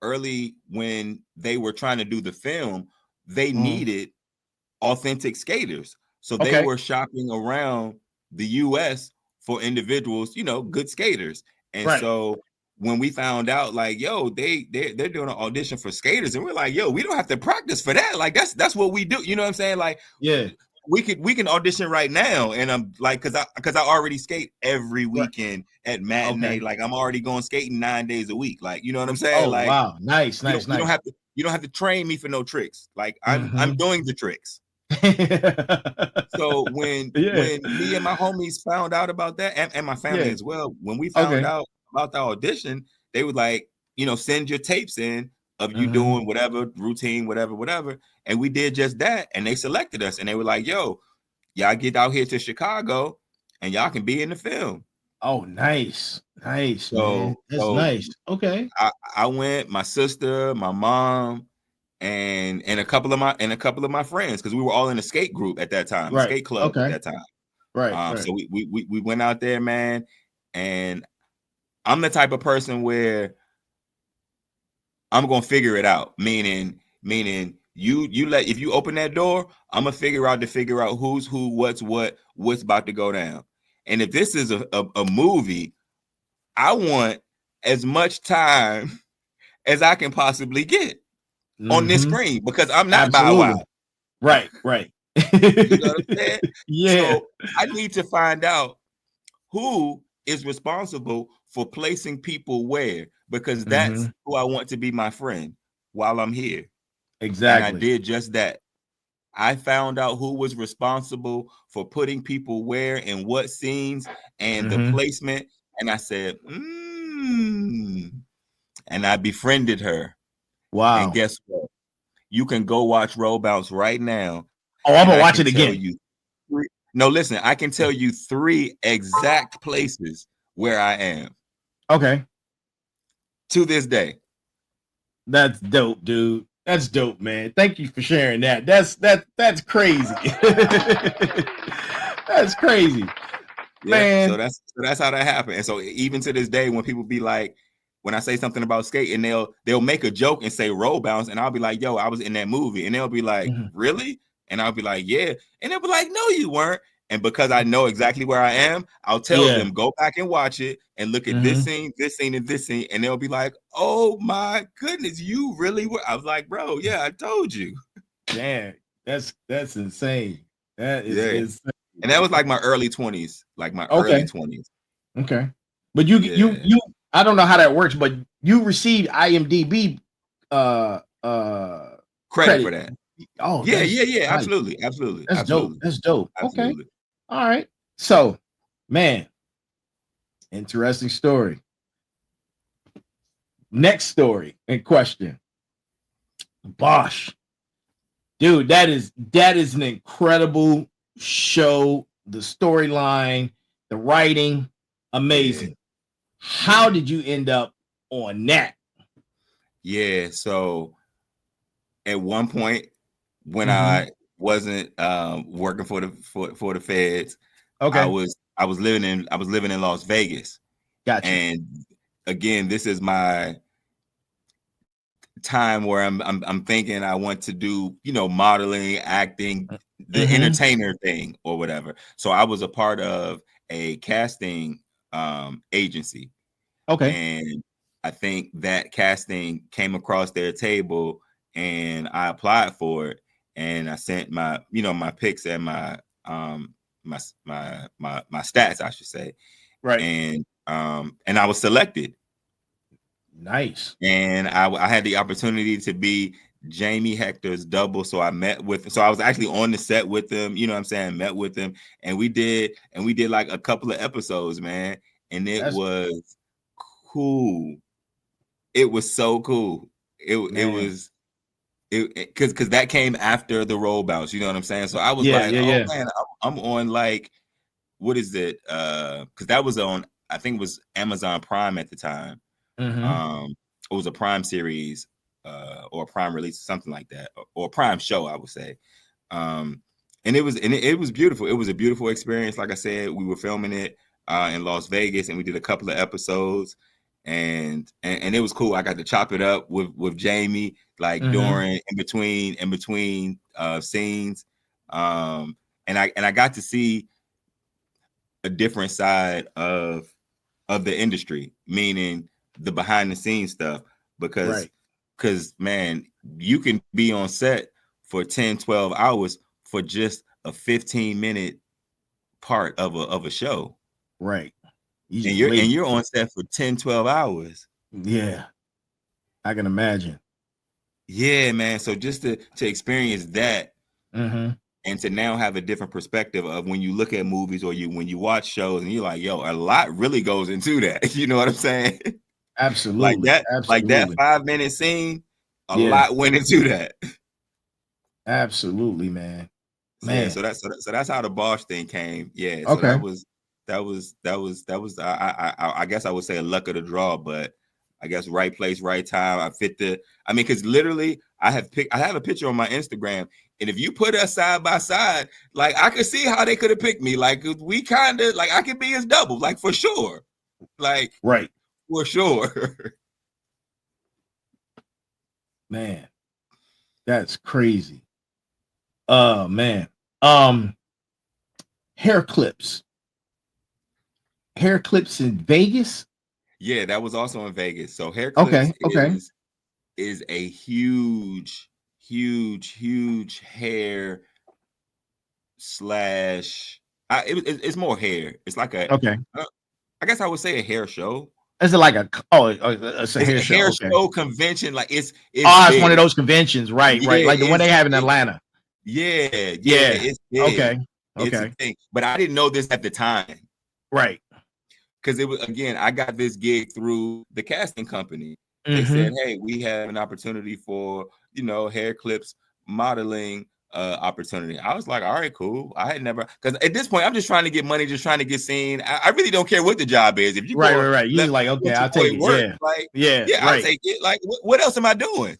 early when they were trying to do the film, they needed authentic skaters. So they were shopping around the US for individuals, good skaters. And so when we found out, like, yo, they're doing an audition for skaters, and we're like, yo, we don't have to practice for that. Like, that's what we do. You know what I'm saying? Like, yeah, we can audition right now. And I'm like, cause I already skate every weekend at matinee. Like, I'm already going skating 9 days a week. Like, you know what I'm saying? Oh, like, wow, nice. You don't have to train me for no tricks. Like, I'm doing the tricks. So when me and my homies found out about that, and my family as well, when we found out about the audition, they would like, send your tapes in of you doing whatever routine, whatever. And we did just that. And they selected us, and they were like, yo, y'all get out here to Chicago and y'all can be in the film. Oh, nice. So that's nice. Okay. I went, my sister, my mom, and a couple of my friends, because we were all in a skate group at that time, a skate club at that time. Right. So we went out there, man, and I'm the type of person where I'm gonna figure it out. Meaning if you open that door, I'm gonna figure out who's who, what's about to go down. And if this is a movie, I want as much time as I can possibly get on this screen, because I'm not Bow Wow. Right. You know what I'm saying? Yeah. So I need to find out who is responsible for placing people where, because that's who I want to be my friend. while I'm here. Exactly. And I did just that. I found out who was responsible for putting people where and what scenes and the placement. And I said, and I befriended her. Wow. And guess what? You can go watch Roll Bounce right now. Oh, I'm going to watch it again. No, listen, I can tell you 3 exact places where I am. Okay. To this day. That's dope, dude. That's dope, man. Thank you for sharing that. That's crazy. That's crazy. Yeah, man. So that's how that happened. And so even to this day, when people be like, when I say something about skating, they'll make a joke and say Roll Bounce, and I'll be like, yo, I was in that movie. And they'll be like, really? And I'll be like, yeah. And they'll be like, no, you weren't. And because I know exactly where I am, I'll tell them, go back and watch it and look at this scene, and this scene. And they'll be like, oh my goodness, you really were. I was like, bro, yeah, I told you. Damn, that's insane. That is insane. And that was like my early 20s, early 20s. Okay. But you I don't know how that works, but you received IMDb credit for that. Oh, yeah, absolutely. That's dope. That's dope. Absolutely. Okay. All right. So, man, interesting story. Next story in question. Bosch. Dude, that is an incredible show. The storyline, the writing, amazing. Yeah. How did you end up on that? Yeah, so at one point when I wasn't working for the feds, okay, I was living in Las Vegas. Gotcha. And again, this is my time where I'm thinking I want to do, modeling, acting, the entertainer thing or whatever. So I was a part of a casting agency. Okay. And I think that casting came across their table and I applied for it, and I sent my pics and my stats, I should say. Right. And I was selected. Nice. And I had the opportunity to be Jamie Hector's double. So I was actually on the set with them, met with them, and we did like a couple of episodes, man. And it was cool. It was so cool. It was because that came after the Roll Bounce, you know what I'm saying? So I was man, I'm on like, what is it? Because that was on, I think it was Amazon Prime at the time. It was a Prime series or a Prime release, something like that, or a Prime show, I would say. And it was beautiful. It was a beautiful experience. Like I said, we were filming it in Las Vegas, and we did a couple of episodes, and it was cool. I got to chop it up with Jamie, like during in between scenes, and I got to see a different side of the industry, meaning the behind the scenes stuff, because man, you can be on set for 10-12 hours for just a 15-minute part of a show, right? And you're on set for 10-12 hours. Yeah, I can imagine. Yeah, man. So just to experience that, and to now have a different perspective of when you look at movies or when you watch shows, and you're like, yo, a lot really goes into that. You know what I'm saying? Absolutely. Like that 5-minute scene, a lot went into that. Absolutely, man. Yeah, so that's how the Bosch thing came. Yeah. So okay. that was I guess I would say a luck of the draw, but I guess right place, right time. Because literally I have a picture on my Instagram, and if you put us side by side, like I could see how they could have picked me. Like we kind of like I could be his double, like for sure. Like right. For sure. Man, that's crazy. Man. Hair clips in Vegas. Yeah, that was also in Vegas. So hair clips is a huge hair slash. It's more hair. It's like I guess I would say a hair show. Is it like it's a hair show convention? Like it's it's one of those conventions, right? Like the one they have in Atlanta. Yeah. It's big. Okay. It's a thing. But I didn't know this at the time, right? Because it was, again, I got this gig through the casting company. They said, hey, we have an opportunity for, hair clips, modeling opportunity. I was like, all right, cool. I had never, because at this point, I'm just trying to get money, just trying to get seen. I really don't care what the job is. If you right. You're like, okay, I'll take it. Work, I'll take it. Like, what else am I doing?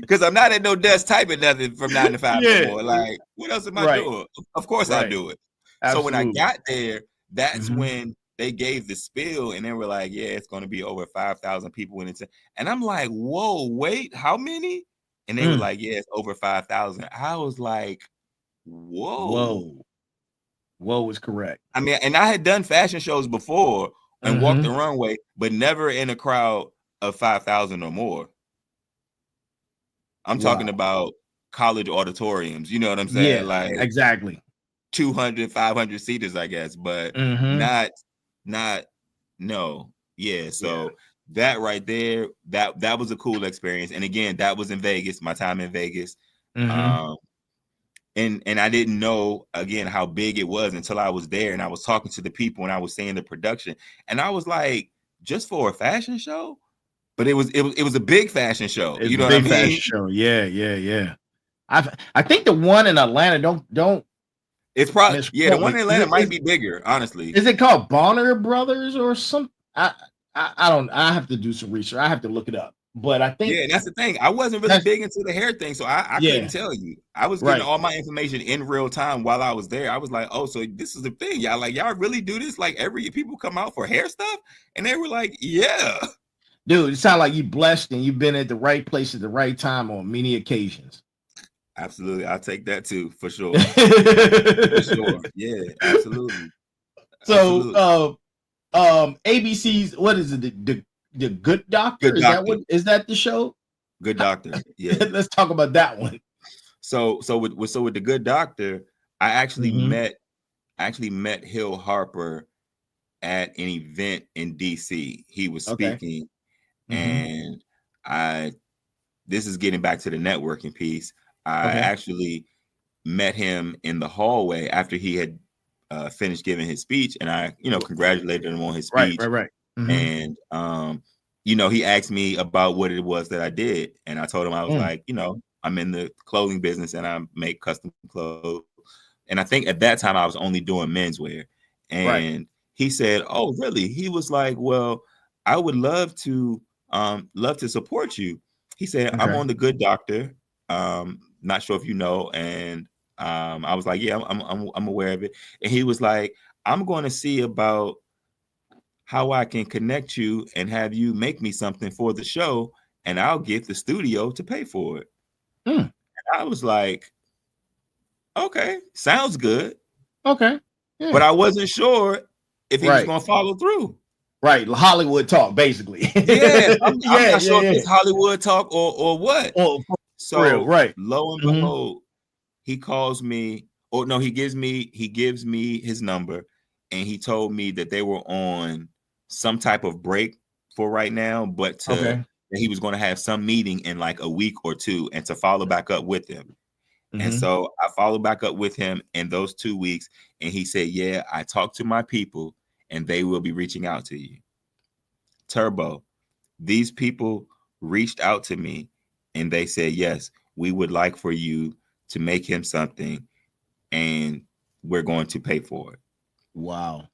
Because I'm not at no desk typing nothing from 9 to 5 anymore. Like, what else am I doing? Of course I do it. Absolutely. So when I got there, that's when they gave the spiel, and they were like, yeah, it's going to be over 5,000 people in it. And I'm like, whoa, wait, how many? And they were like, yeah, it's over 5,000. I was like, whoa is correct. I mean, and I had done fashion shows before and walked the runway, but never in a crowd of 5,000 or more. I'm talking about college auditoriums. You know what I'm saying? Yeah, like exactly. 200, 500 seaters, I guess, but no. Yeah. So that right there, that was a cool experience. And again, that was in Vegas, my time in Vegas. And I didn't know, again, how big it was until I was there and I was talking to the people and I was seeing the production. And I was like, just for a fashion show? But it was a big fashion show. You know what I mean? Fashion show. Yeah. I think the one in Atlanta don't. It's probably the one in Atlanta might be bigger. Honestly, is it called Bonner Brothers or something? I don't. I have to do some research. I have to look it up. But I think and that's the thing. I wasn't really big into the hair thing, so I couldn't tell you. I was getting all my information in real time while I was there. I was like, oh, so this is the thing, y'all. Like, y'all really do this? Like, every people come out for hair stuff, and they were like, yeah. Dude, it sounds like you blessed and you've been at the right place at the right time on many occasions. Absolutely. I'll take that too, for sure. For sure. Yeah, absolutely. So ABC's, what is it? The Good Doctor? Good Doctor. Is that the show? Good Doctor. Yeah. Let's talk about that one. So with the Good Doctor, I actually met Hill Harper at an event in DC. He was speaking. And this is getting back to the networking piece. I actually met him in the hallway after he had finished giving his speech, and I, congratulated him on his speech. Right. And he asked me about what it was that I did, and I told him I was like, I'm in the clothing business and I make custom clothes. And I think at that time I was only doing menswear. And he said, "Oh, really?" He was like, "Well, I would love to support you." He said, "I'm on the Good Doctor. Not sure if you know." And I was like, "Yeah, I'm aware of it." And he was like, "I'm going to see about how I can connect you and have you make me something for the show, and I'll get the studio to pay for it." And I was like, "Okay, sounds good." Okay. Yeah. But I wasn't sure if he was going to follow through. Right, Hollywood talk, basically. I'm not sure if it's Hollywood talk or what. So lo and behold, he calls me, or no, he gives me his number, and he told me that they were on some type of break for right now, but that he was going to have some meeting in like a week or two, and to follow back up with him. And so I followed back up with him in those 2 weeks, and he said, "Yeah, I talked to my people, and they will be reaching out to you." Turbo, these people reached out to me and they said, "Yes, we would like for you to make him something, and we're going to pay for it." Wow.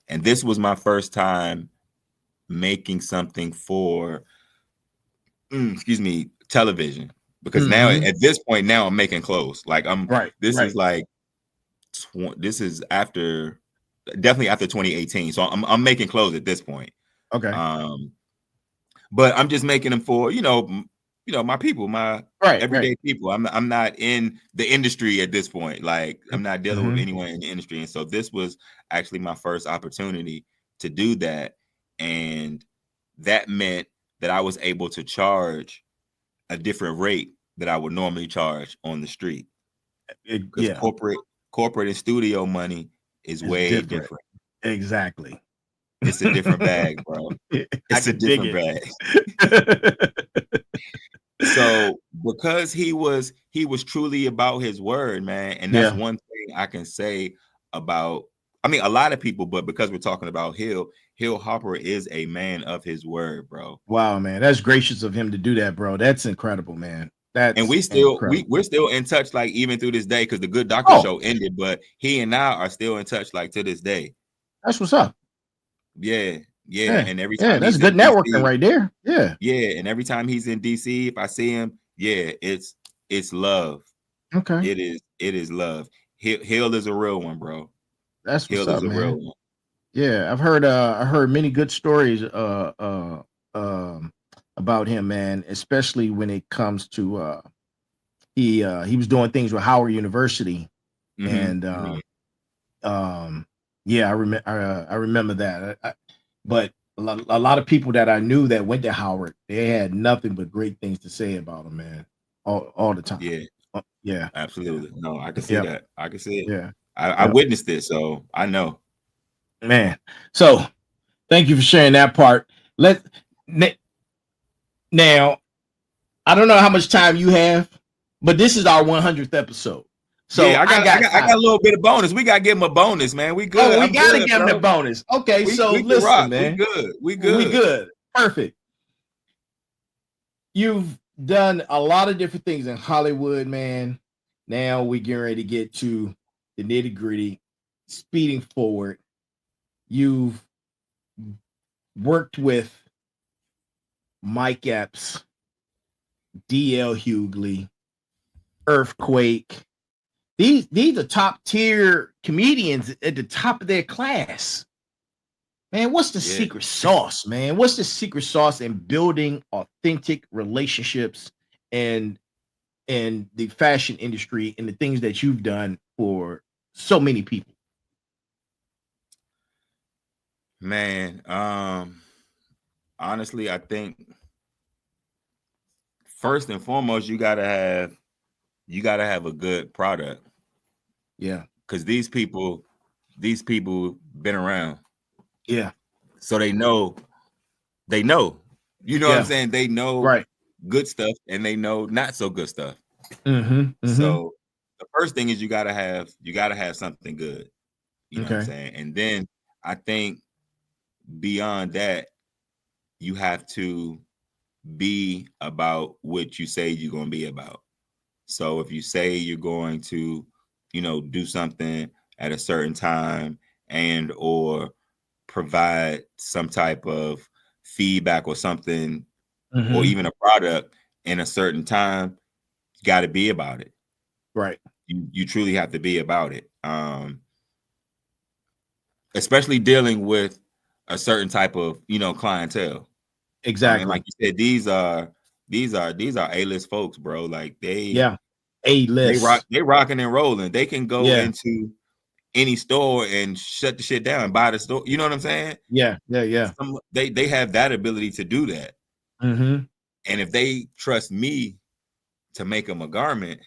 And this was my first time making something for television, because now at this point now I'm making clothes. Like this is after, definitely after 2018. So I'm making clothes at this point. Okay. But I'm just making them for, my people, my everyday people. I'm not in the industry at this point. Like, I'm not dealing with anyone in the industry. And so this was actually my first opportunity to do that. And that meant that I was able to charge a different rate that I would normally charge on the street. Corporate and studio money is way different. Exactly. It's a different bag, bro. It's a different bag. So because he was truly about his word, man, and that's one thing I can say about, I mean, a lot of people, but because we're talking about Hill Hopper is a man of his word, bro. Wow, man, that's gracious of him to do that, bro. That's incredible, man. And we're still in touch, like even through this day, because the Good Doctor show ended, but he and I are still in touch, like to this day. That's what's up. Yeah. And every time that's good networking right there. Yeah, and every time he's in DC, if I see him, it's love. Okay, it is love. Hill is a real one, bro. That's what's Hill up, is a man. real one. Yeah, I heard many good stories about him, man, especially when it comes to he was doing things with Howard University, and I remember that. But a lot of people that I knew that went to Howard, they had nothing but great things to say about him, man, all the time. Yeah, absolutely. No, I can see that. I can see it. Yeah, I witnessed it, so I know, man. So thank you for sharing that part. Now, I don't know how much time you have, but this is our 100th episode. So I got a little bit of bonus. We gotta give him a bonus, man. We good. Oh, we gotta give him the bonus. Okay, listen, man. We good. Perfect. You've done a lot of different things in Hollywood, man. Now we're getting ready to get to the nitty-gritty, speeding forward. You've worked with Mike Epps, D.L. Hughley, Earthquake. These are top tier comedians at the top of their class. Man, what's the secret sauce, man? What's the secret sauce in building authentic relationships and the fashion industry and the things that you've done for so many people? Man, honestly, I think first and foremost, you gotta have a good product. Yeah, because these people been around. Yeah, so they know. You know what I'm saying? They know good stuff and they know not so good stuff. So the first thing is you gotta have something good. You know what I'm saying? And then I think beyond that, you have to be about what you say you're going to be about. So if you say you're going to, do something at a certain time and or provide some type of feedback or something, or even a product in a certain time, you got to be about it. Right. You truly have to be about it. Especially dealing with a certain type of, clientele. Exactly. Like you said, these are A-list folks, bro. Like A-list. They rocking and rolling. They can go into any store and shut the shit down and buy the store. You know what I'm saying? Yeah. They have that ability to do that. And if they trust me to make them a garment,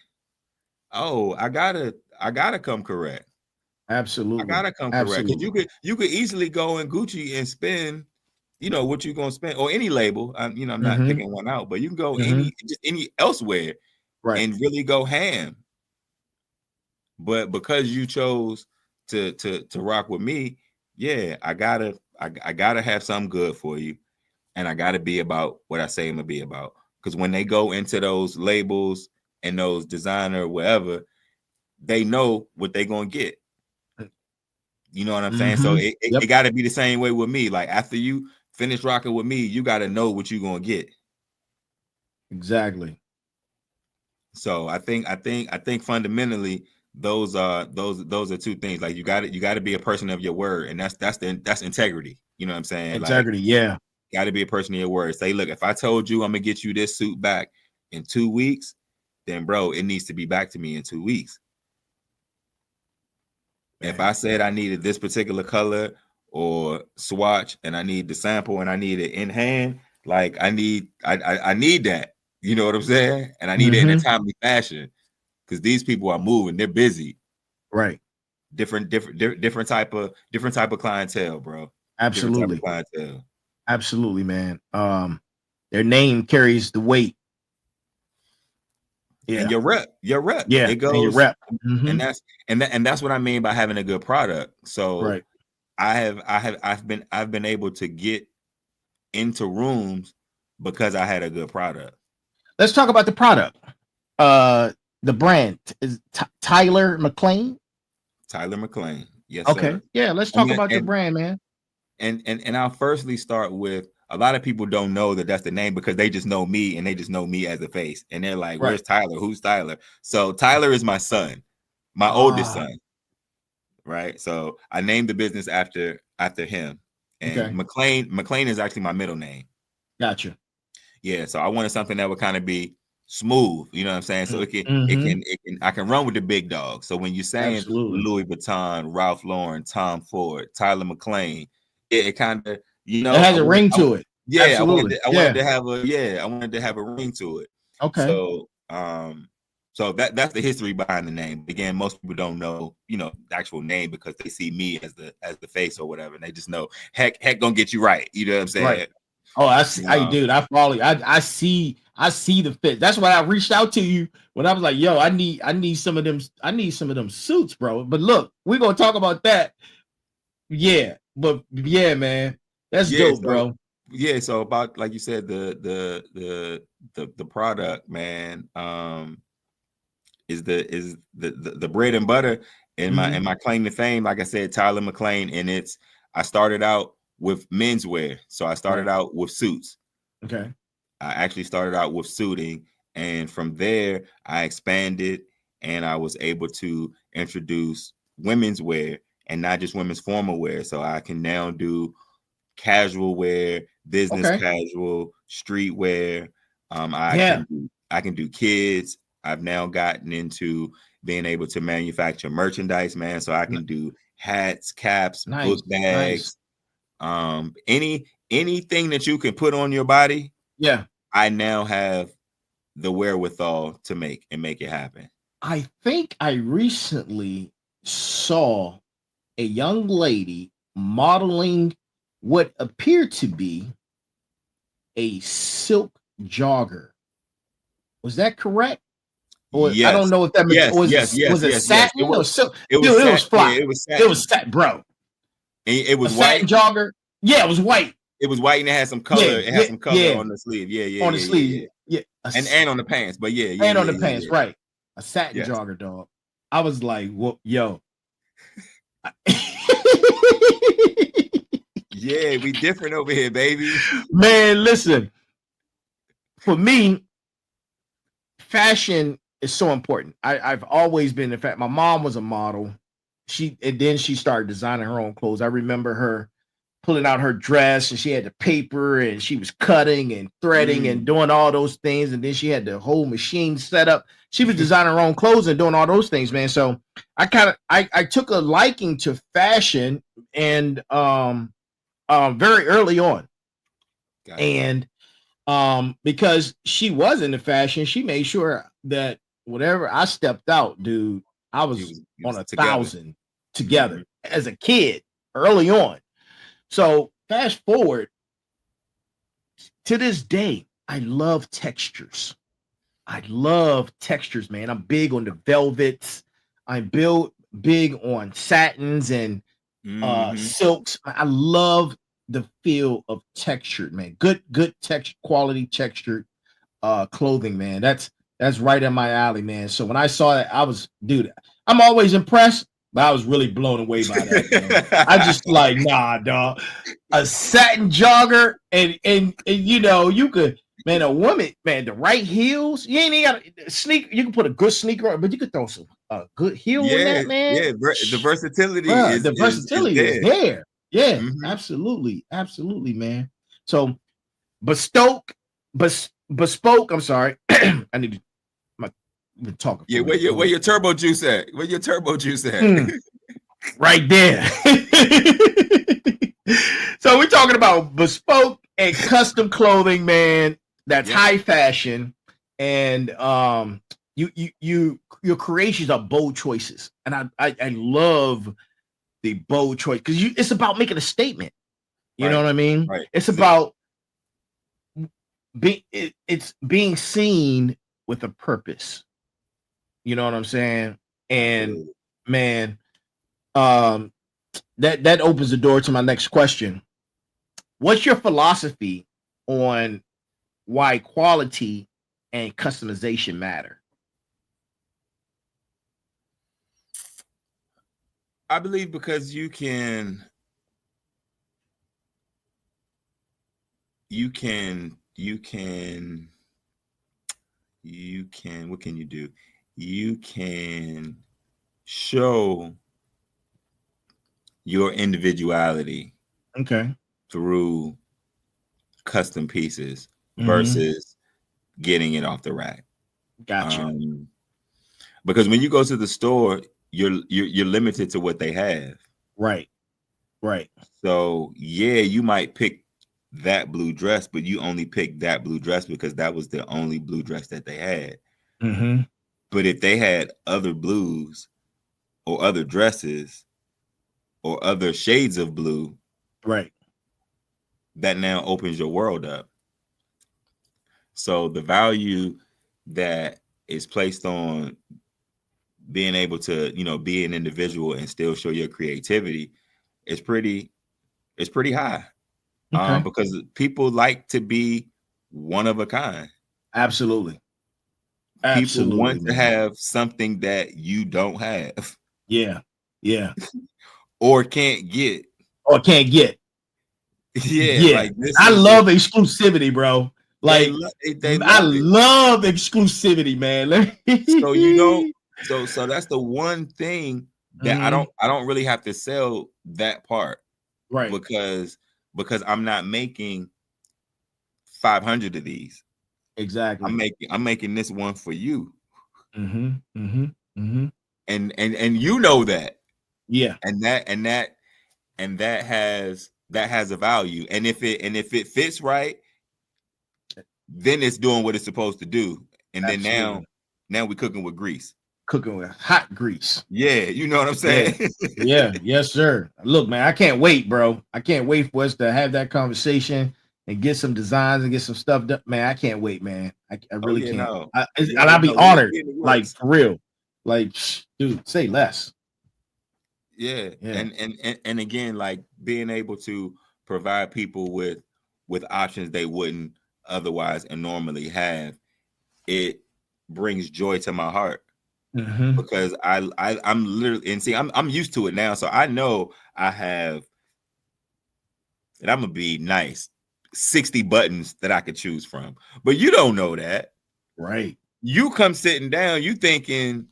I gotta come correct. Absolutely. I gotta come correct. Because you could easily go in Gucci and spend, what you're gonna spend, or any label. I'm not picking one out, but you can go any elsewhere, and really go ham. But because you chose to rock with me, I gotta have something good for you, and I gotta be about what I say I'm gonna be about. Because when they go into those labels and those designer whatever, they know what they're gonna get. You know what I'm saying? So it got to be the same way with me. Like after you finish rocking with me, you got to know what you're gonna get. Exactly. So I think fundamentally those are two things. Like you got to be a person of your word, and that's integrity. You know what I'm saying? Integrity. Got to be a person of your word. Say, look, if I told you I'm gonna get you this suit back in 2 weeks, then bro, it needs to be back to me in 2 weeks. If I said I needed this particular color or swatch and I need the sample and I need it in hand, like I need that. You know what I'm saying? And I need it in a timely fashion because these people are moving, they're busy. Right. different type of clientele, bro. Absolutely. Clientele. Absolutely, man. Their name carries the weight. Yeah. And your rep. Yeah, it goes. And your rep. And that's what I mean by having a good product. So right. I've been able to get into rooms because I had a good product. Let's talk about the product. The brand is Tyler McLean. Tyler McLean. Yes. Okay. Sir. Yeah. Let's talk about the brand, man. And I'll firstly start with, a lot of people don't know that that's the name because they just know me and they just know me as a face. And they're like, where's Tyler? Who's Tyler? So Tyler is my son, my oldest son. Right. So I named the business after him. And McLean is actually my middle name. Gotcha. Yeah. So I wanted something that would kind of be smooth. You know what I'm saying? So it can I can run with the big dogs. So when you're saying Louis Vuitton, Ralph Lauren, Tom Ford, Tyler McLean, it kind of, it has a ring to it. Yeah, absolutely. I wanted to have a ring to it. Okay. So so that's the history behind the name. Again, most people don't know, the actual name because they see me as the face or whatever, and they just know heck gonna get you right. You know what I'm saying? Right. Oh, I see. Dude, I follow you. I see the fit. That's why I reached out to you when I was like, yo, I need some of them. I need some of them suits, bro. But look, we're gonna talk about that. Yeah, but yeah, man, that's dope, bro. Yeah, so about, like you said, the product, man, is the bread and butter in my claim to fame. Like I said, Tyler McLean, and I started out with menswear, so I started out with suits. Okay, I actually started out with suiting, and from there I expanded, and I was able to introduce women's wear. And not just women's formal wear. So I can now do casual wear, business casual, street wear. I can do kids. I've now gotten into being able to manufacture merchandise, man. So I can do hats, caps, book bags, anything that you can put on your body. Yeah. I now have the wherewithal to make it happen. I think I recently saw a young lady modeling what appeared to be a silk jogger. Was that correct? Or yes. I don't know if that was it satin or silk. It was fly. Yeah, it was satin, bro. It was a white satin jogger. Yeah, it was white. It was white and it had some color. It had some color on the sleeve. On the sleeve. Yeah. And on the pants. But on the pants, right. A satin jogger, dog. I was like, well, yo. Yeah, we different over here, baby. Man, listen. For me, fashion is so important. I've always been, in fact, my mom was a model. Then she started designing her own clothes. I remember her pulling out her dress, and she had the paper, and she was cutting and threading and doing all those things. And then she had the whole machine set up. She was designing her own clothes and doing all those things, man. So I took a liking to fashion and very early on. And because she was into fashion, she made sure that whenever I stepped out, dude, I was on 1,000 together as a kid early on. So fast forward to this day, I love textures. Man. I'm big on the velvets. I'm big on satins and silks. I love the feel of textured, man. Good quality textured clothing, man. That's right in my alley, man. So when I saw that, I'm always impressed, but I was really blown away by that, man. I just like, nah, dog. A satin jogger and you could, man, a woman, man, the right heels. You ain't got a sneaker. You can put a good sneaker on, but you could throw some good heel in that, man. Yeah, the versatility is there. Yeah, absolutely, man. So bespoke. I'm sorry. I need to. Been talking. Yeah, where your turbo juice at? Where your turbo juice at? Right there. So we're talking about bespoke and custom clothing, man. That's high fashion, and your creations are bold choices, and I love the bold choice because it's about making a statement. You know what I mean? Right. It's about it's being seen with a purpose. You know what I'm saying? And man, that opens the door to my next question. What's your philosophy on why quality and customization matter? I believe because you can what can you do? You can show your individuality through custom pieces versus getting it off the rack. Gotcha. Because when you go to the store, you're limited to what they have. Right. So yeah, you might pick that blue dress, but you only picked that blue dress because that was the only blue dress that they had. But if they had other blues or other dresses or other shades of blue, right, that now opens your world up. So the value that is placed on being able to, be an individual and still show your creativity is pretty high. Because people like to be one of a kind. Absolutely. People want to have something that you don't have. Yeah. Or can't get. Yeah. Like I love exclusivity, bro. Like I love exclusivity, man. So that's the one thing that I don't really have to sell that part. Right. Because I'm not making 500 of these. Exactly. I'm making this one for you. And you know that. Yeah. And that has a value. And if it fits right, then it's doing what it's supposed to do. And then now we're cooking with grease. Cooking with hot grease. Yeah, you know what I'm saying? Yeah. Yes, sir. Look, man, I can't wait, bro. I can't wait for us to have that conversation and get some designs and get some stuff done. Man, I can't wait, man. I really can't. No. And I'll be honored, like for real. Like, dude, say less. Yeah. And again, like being able to provide people with options they wouldn't otherwise and normally have, it brings joy to my heart. Because I'm literally, and see, I'm used to it now, so I know I have, and I'm gonna be nice, 60 buttons that I could choose from. But you don't know that, right? You come sitting down, you thinking,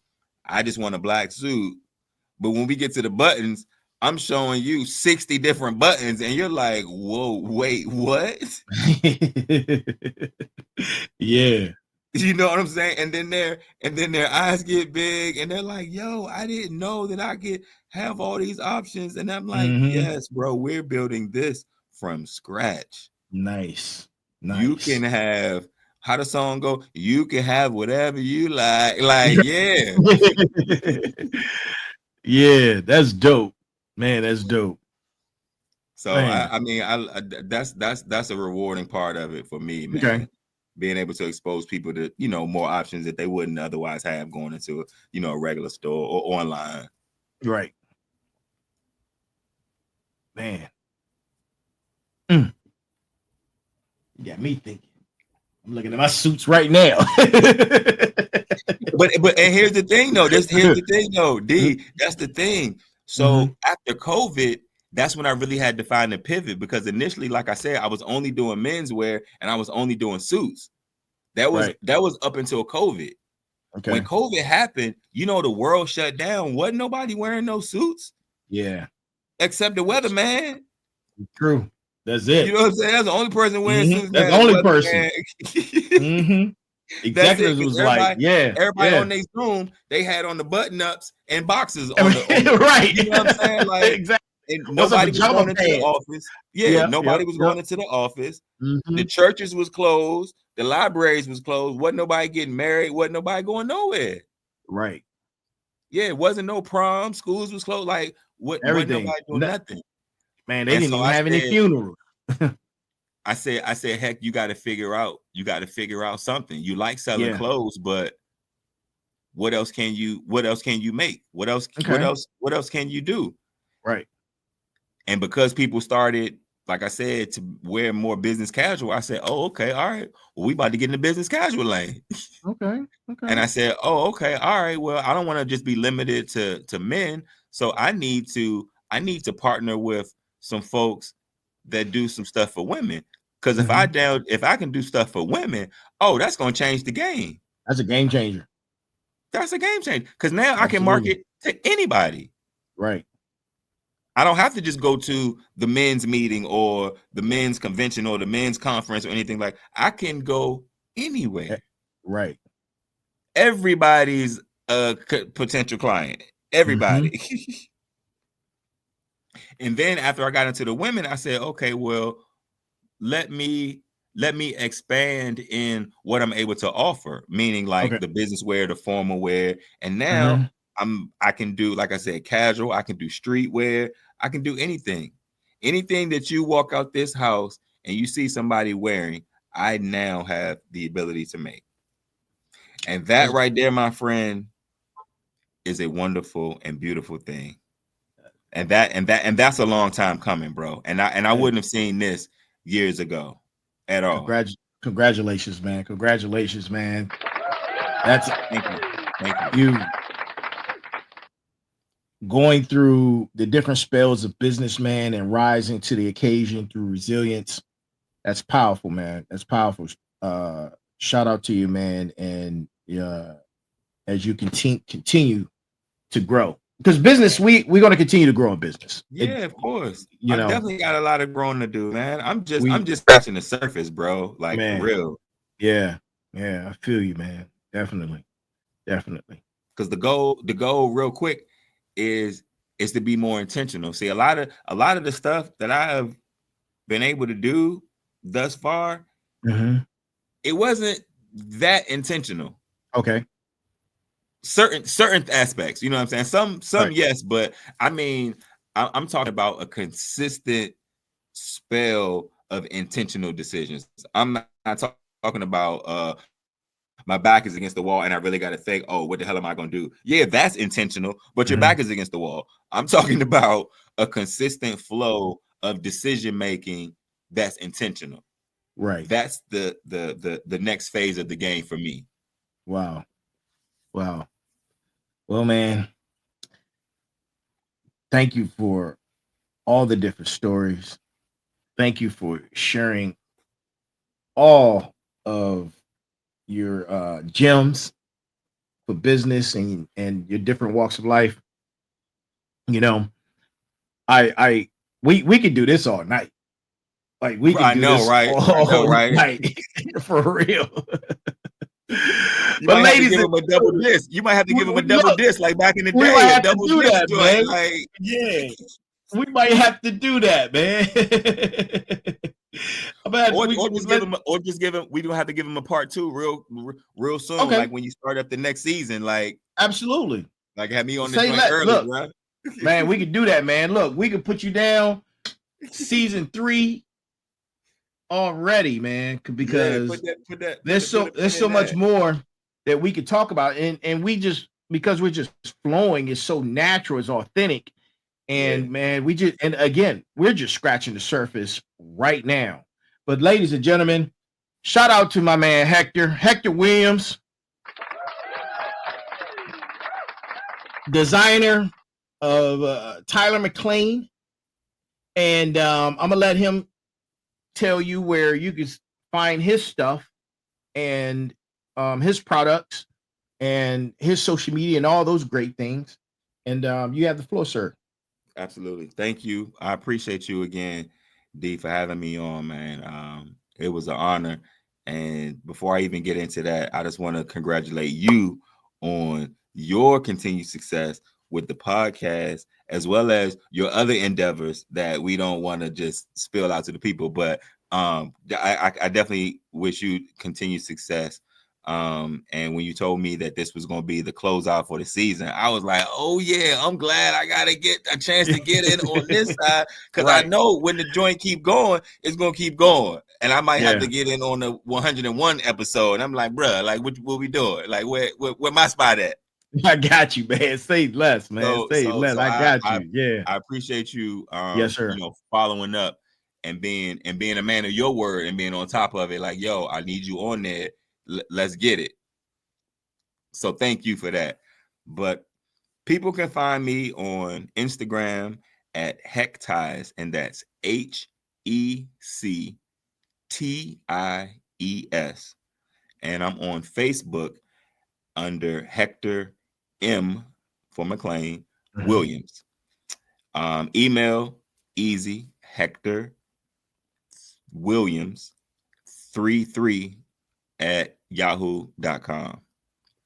I just want a black suit, but when we get to the buttons, I'm showing you 60 different buttons, and you're like, whoa, wait, what? Yeah. You know what I'm saying? And then their eyes get big and they're like, yo, I didn't know that I could have all these options. And I'm like, yes, bro, we're building this from scratch. Nice. You can have, how the song go? You can have whatever you like. Like, yeah. Yeah, that's dope. Man, that's dope. So I mean, that's a rewarding part of it for me, man. Okay. Being able to expose people to, more options that they wouldn't otherwise have going into, a regular store or online. Right. Man. You got me thinking. I'm looking at my suits right now. but and here's the thing though. D, that's the thing. So after COVID, that's when I really had to find a pivot, because initially, like I said, I was only doing menswear and I was only doing suits. That was up until COVID. Okay. When COVID happened, the world shut down. Wasn't nobody wearing no suits? Yeah. Except the weatherman. True. That's it. You know what I'm saying? That's the only person wearing suits. That's the only person. Executives was like, everybody on their Zoom, they had on the button-ups and boxes on right. You know what I'm saying? Like, exactly. And nobody was going into the office. Nobody was going into the office. The churches was closed. The libraries was closed. Wasn't nobody getting married. Wasn't nobody going nowhere. Right. Yeah, it wasn't no prom. Schools was closed. Like what? Wasn't nobody doing nothing. Man, they didn't even have any funerals. I said, heck, you got to figure out something. You like selling clothes, but what else can you make? What else can you do? Right. And because people started, like I said, to wear more business casual, I said, oh, okay, all right. Well, we about to get in the business casual lane. Okay. And I said, oh, okay, all right. Well, I don't want to just be limited to men. So I need to partner with some folks that do some stuff for women. Because if I can do stuff for women, oh, that's gonna change the game. That's a game changer. That's a game changer. Because now I can market to anybody. Right. I don't have to just go to the men's meeting or the men's convention or the men's conference or anything like. I can go anywhere. Right. Everybody's a potential client. Everybody. And then after I got into the women, I said, okay, well, let me expand in what I'm able to offer, meaning like the business wear, the formal wear. And now I can do, like I said, casual. I can do streetwear. I can do anything that you walk out this house and you see somebody wearing, I now have the ability to make. And that right there, my friend, is a wonderful and beautiful thing. And that's a long time coming, bro. And I wouldn't have seen this years ago at all. Congratulations, man. Congratulations, man. That's Thank you. You going through the different spells of businessman and rising to the occasion through resilience. That's powerful, man. That's powerful. Shout out to you, man. And as you continue to grow. Because business, we're going to continue to grow in business. Yeah, of course. I definitely got a lot of growing to do, man. I'm just scratching the surface, bro. Like, for real. Yeah, I feel you, man. Definitely. Because the goal, real quick, is to be more intentional. See, a lot of the stuff that I have been able to do thus far, it wasn't that intentional. Okay. Certain aspects, you know what I'm saying? Some right. Yes, but I mean, I'm talking about a consistent spell of intentional decisions. I'm not talking about my back is against the wall and I really got to think, oh, what the hell am I going to do? Yeah, that's intentional, but your back is against the wall. I'm talking about a consistent flow of decision making that's intentional. Right. That's the next phase of the game for me. Wow. Well, man, thank you for all the different stories. Thank you for sharing all of your gems for business and your different walks of life. You know, we could do this all night. Like we could do this all night for real. But ladies, give them a double disc. You might have to give them a double disc, like back in the day. We might have to do that, man. Like, yeah, we might have to do that, man. Or just give them. We don't have to give them a part 2 real soon. Okay. Like when you start up the next season, like absolutely. Like have me on the joint early, look, bro. Man, we could do that, man. Look, we could put you down season 3 already, man, because there's so much more that we could talk about, and we just, because we're just flowing, it's so natural, it's authentic, and man, we're just scratching the surface right now. But ladies and gentlemen, shout out to my man Hector Williams, designer of Tyler McLean, and I'm gonna let him tell you where you can find his stuff and his products and his social media and all those great things. And you have the floor, sir. Absolutely. Thank you. I appreciate you again, D, for having me on, man. It was an honor. And before I even get into that, I just want to congratulate you on your continued success with the podcast, as well as your other endeavors that we don't want to just spill out to the people. But I definitely wish you continued success. And when you told me that this was going to be the closeout for the season, I was like, oh yeah, I'm glad I got to get a chance to get in on this side, because I know when the joint keep going, it's going to keep going. And I might have to get in on the 101 episode. And I'm like, bruh, like, what we doing? Like, where my spot at? I got you, man. Say less, man. Say less. I got you. Yeah. I appreciate you. Yes, sir. You know, following up and being a man of your word and being on top of it. Like, yo, I need you on there. Let's get it. So thank you for that. But people can find me on Instagram at Hecties, and that's HECTIES. And I'm on Facebook under Hector M for McLean Williams. Email easy, Hector Williams 33 at yahoo.com.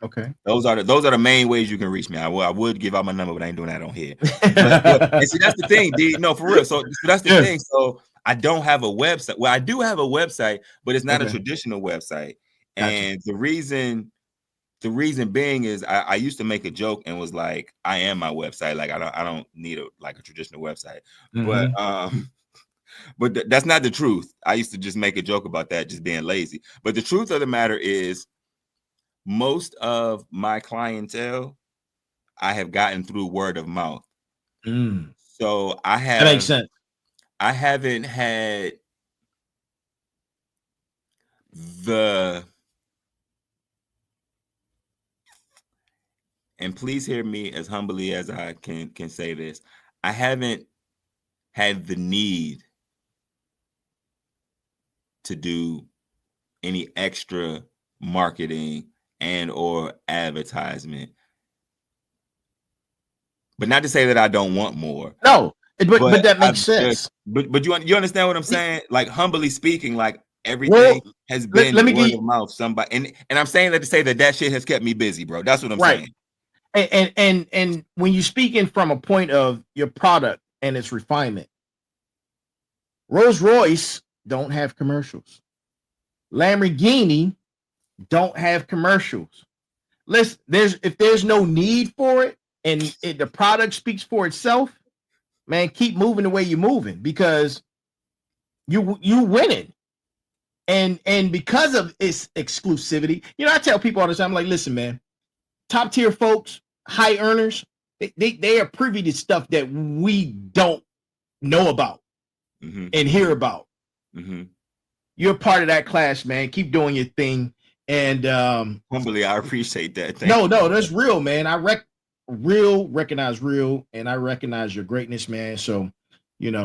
Okay. Those are the main ways you can reach me. I would give out my number, but I ain't doing that on here. And see, that's the thing, D. No, for real. So that's the thing. So I don't have a website. Well, I do have a website, but it's not a traditional website. And the reason being is I used to make a joke and was like, I am my website. Like I don't need a traditional website. But that's not the truth. I used to just make a joke about that, just being lazy. But the truth of the matter is, most of my clientele I have gotten through word of mouth. So that makes sense. I haven't had and please hear me as humbly as I can say this, I haven't had the need to do any extra marketing and or advertisement. But not to say that I don't want more. No, but that makes sense. But you understand what I'm saying? Like, humbly speaking, like, everything has been word of mouth. Somebody and I'm saying that to say that shit has kept me busy, bro. That's what I'm saying. And when you're speaking from a point of your product and its refinement, Rolls Royce don't have commercials. Lamborghini don't have commercials. If there's no need for it and the product speaks for itself, man, keep moving the way you're moving, because you winning. And because of its exclusivity, I tell people all the time, I'm like, listen, man, top tier folks, high earners, they are privy to stuff that we don't know about and hear about. You're part of that class, man. Keep doing your thing. And humbly, I appreciate that. No, that's real, man. I recognize real, and I recognize your greatness, man. So,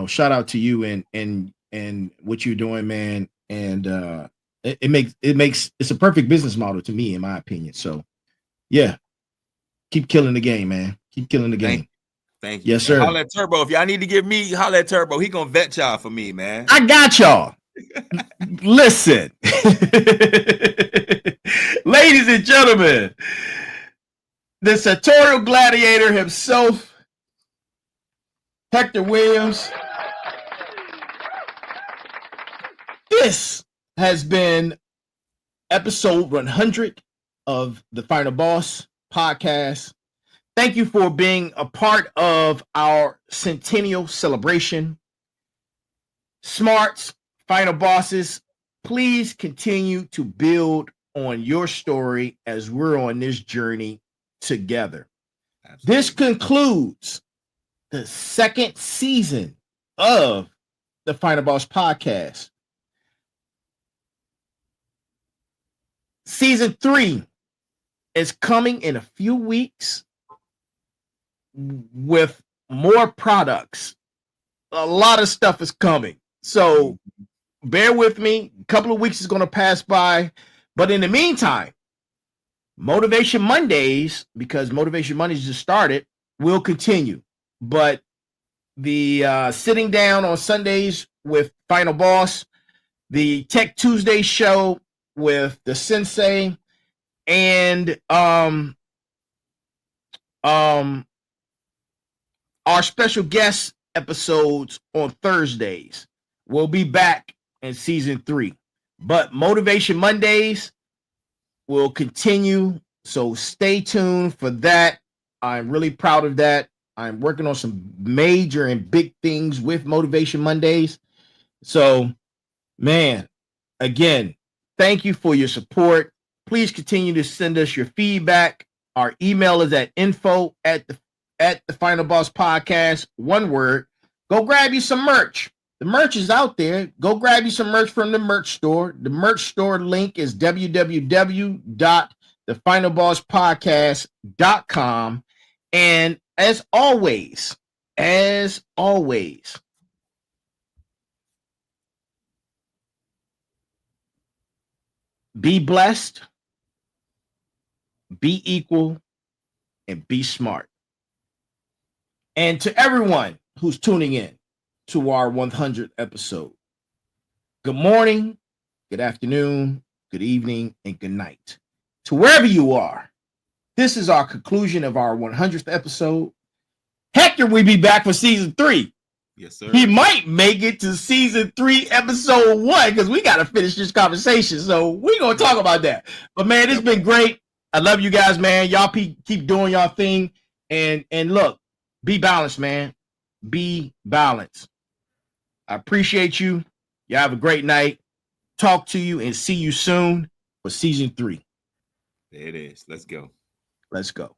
shout out to you and what you're doing, man. And it's a perfect business model to me, in my opinion. So, yeah, keep killing the game, man. Keep killing the game. Thank you. Yes, sir. Holla at Turbo. If y'all need to give me, holla at Turbo. He gonna vet y'all for me, man. I got y'all. Listen, ladies and gentlemen, the Sartorial Gladiator himself, Hector Williams. This has been episode 100 of the Final Boss podcast. Thank you for being a part of our Centennial celebration. Smarts, Final Bosses, please continue to build on your story as we're on this journey together. Absolutely. This concludes the second season of the Final Boss podcast. Season 3 is coming in a few weeks with more products. A lot of stuff is coming. So bear with me. A couple of weeks is going to pass by. But in the meantime, Motivation Mondays, because Motivation Mondays just started, will continue. But the sitting down on Sundays with Final Boss, the Tech Tuesday show with the Sensei, and our special guest episodes on Thursdays. We'll be back in season 3. But Motivation Mondays will continue. So stay tuned for that. I'm really proud of that. I'm working on some major and big things with Motivation Mondays. So, man, again, thank you for your support. Please continue to send us your feedback. Our email is at info@the Final Boss Podcast. One word. Go grab you some merch. The merch is out there. Go grab you some merch from the merch store. The merch store link is www.thefinalbosspodcast.com. And as always, be blessed, be equal, and be smart. And to everyone who's tuning in to our 100th episode, good morning, good afternoon, good evening, and good night. To wherever you are, this is our conclusion of our 100th episode. Hector will be back for season 3. Yes, sir. He might make it to season 3, episode 1, because we got to finish this conversation. So we're going to talk about that. But, man, it's been great. I love you guys, man. Y'all keep doing y'all thing. And look, be balanced, man. Be balanced. I appreciate you. Y'all have a great night. Talk to you and see you soon for season 3. There it is. Let's go. Let's go.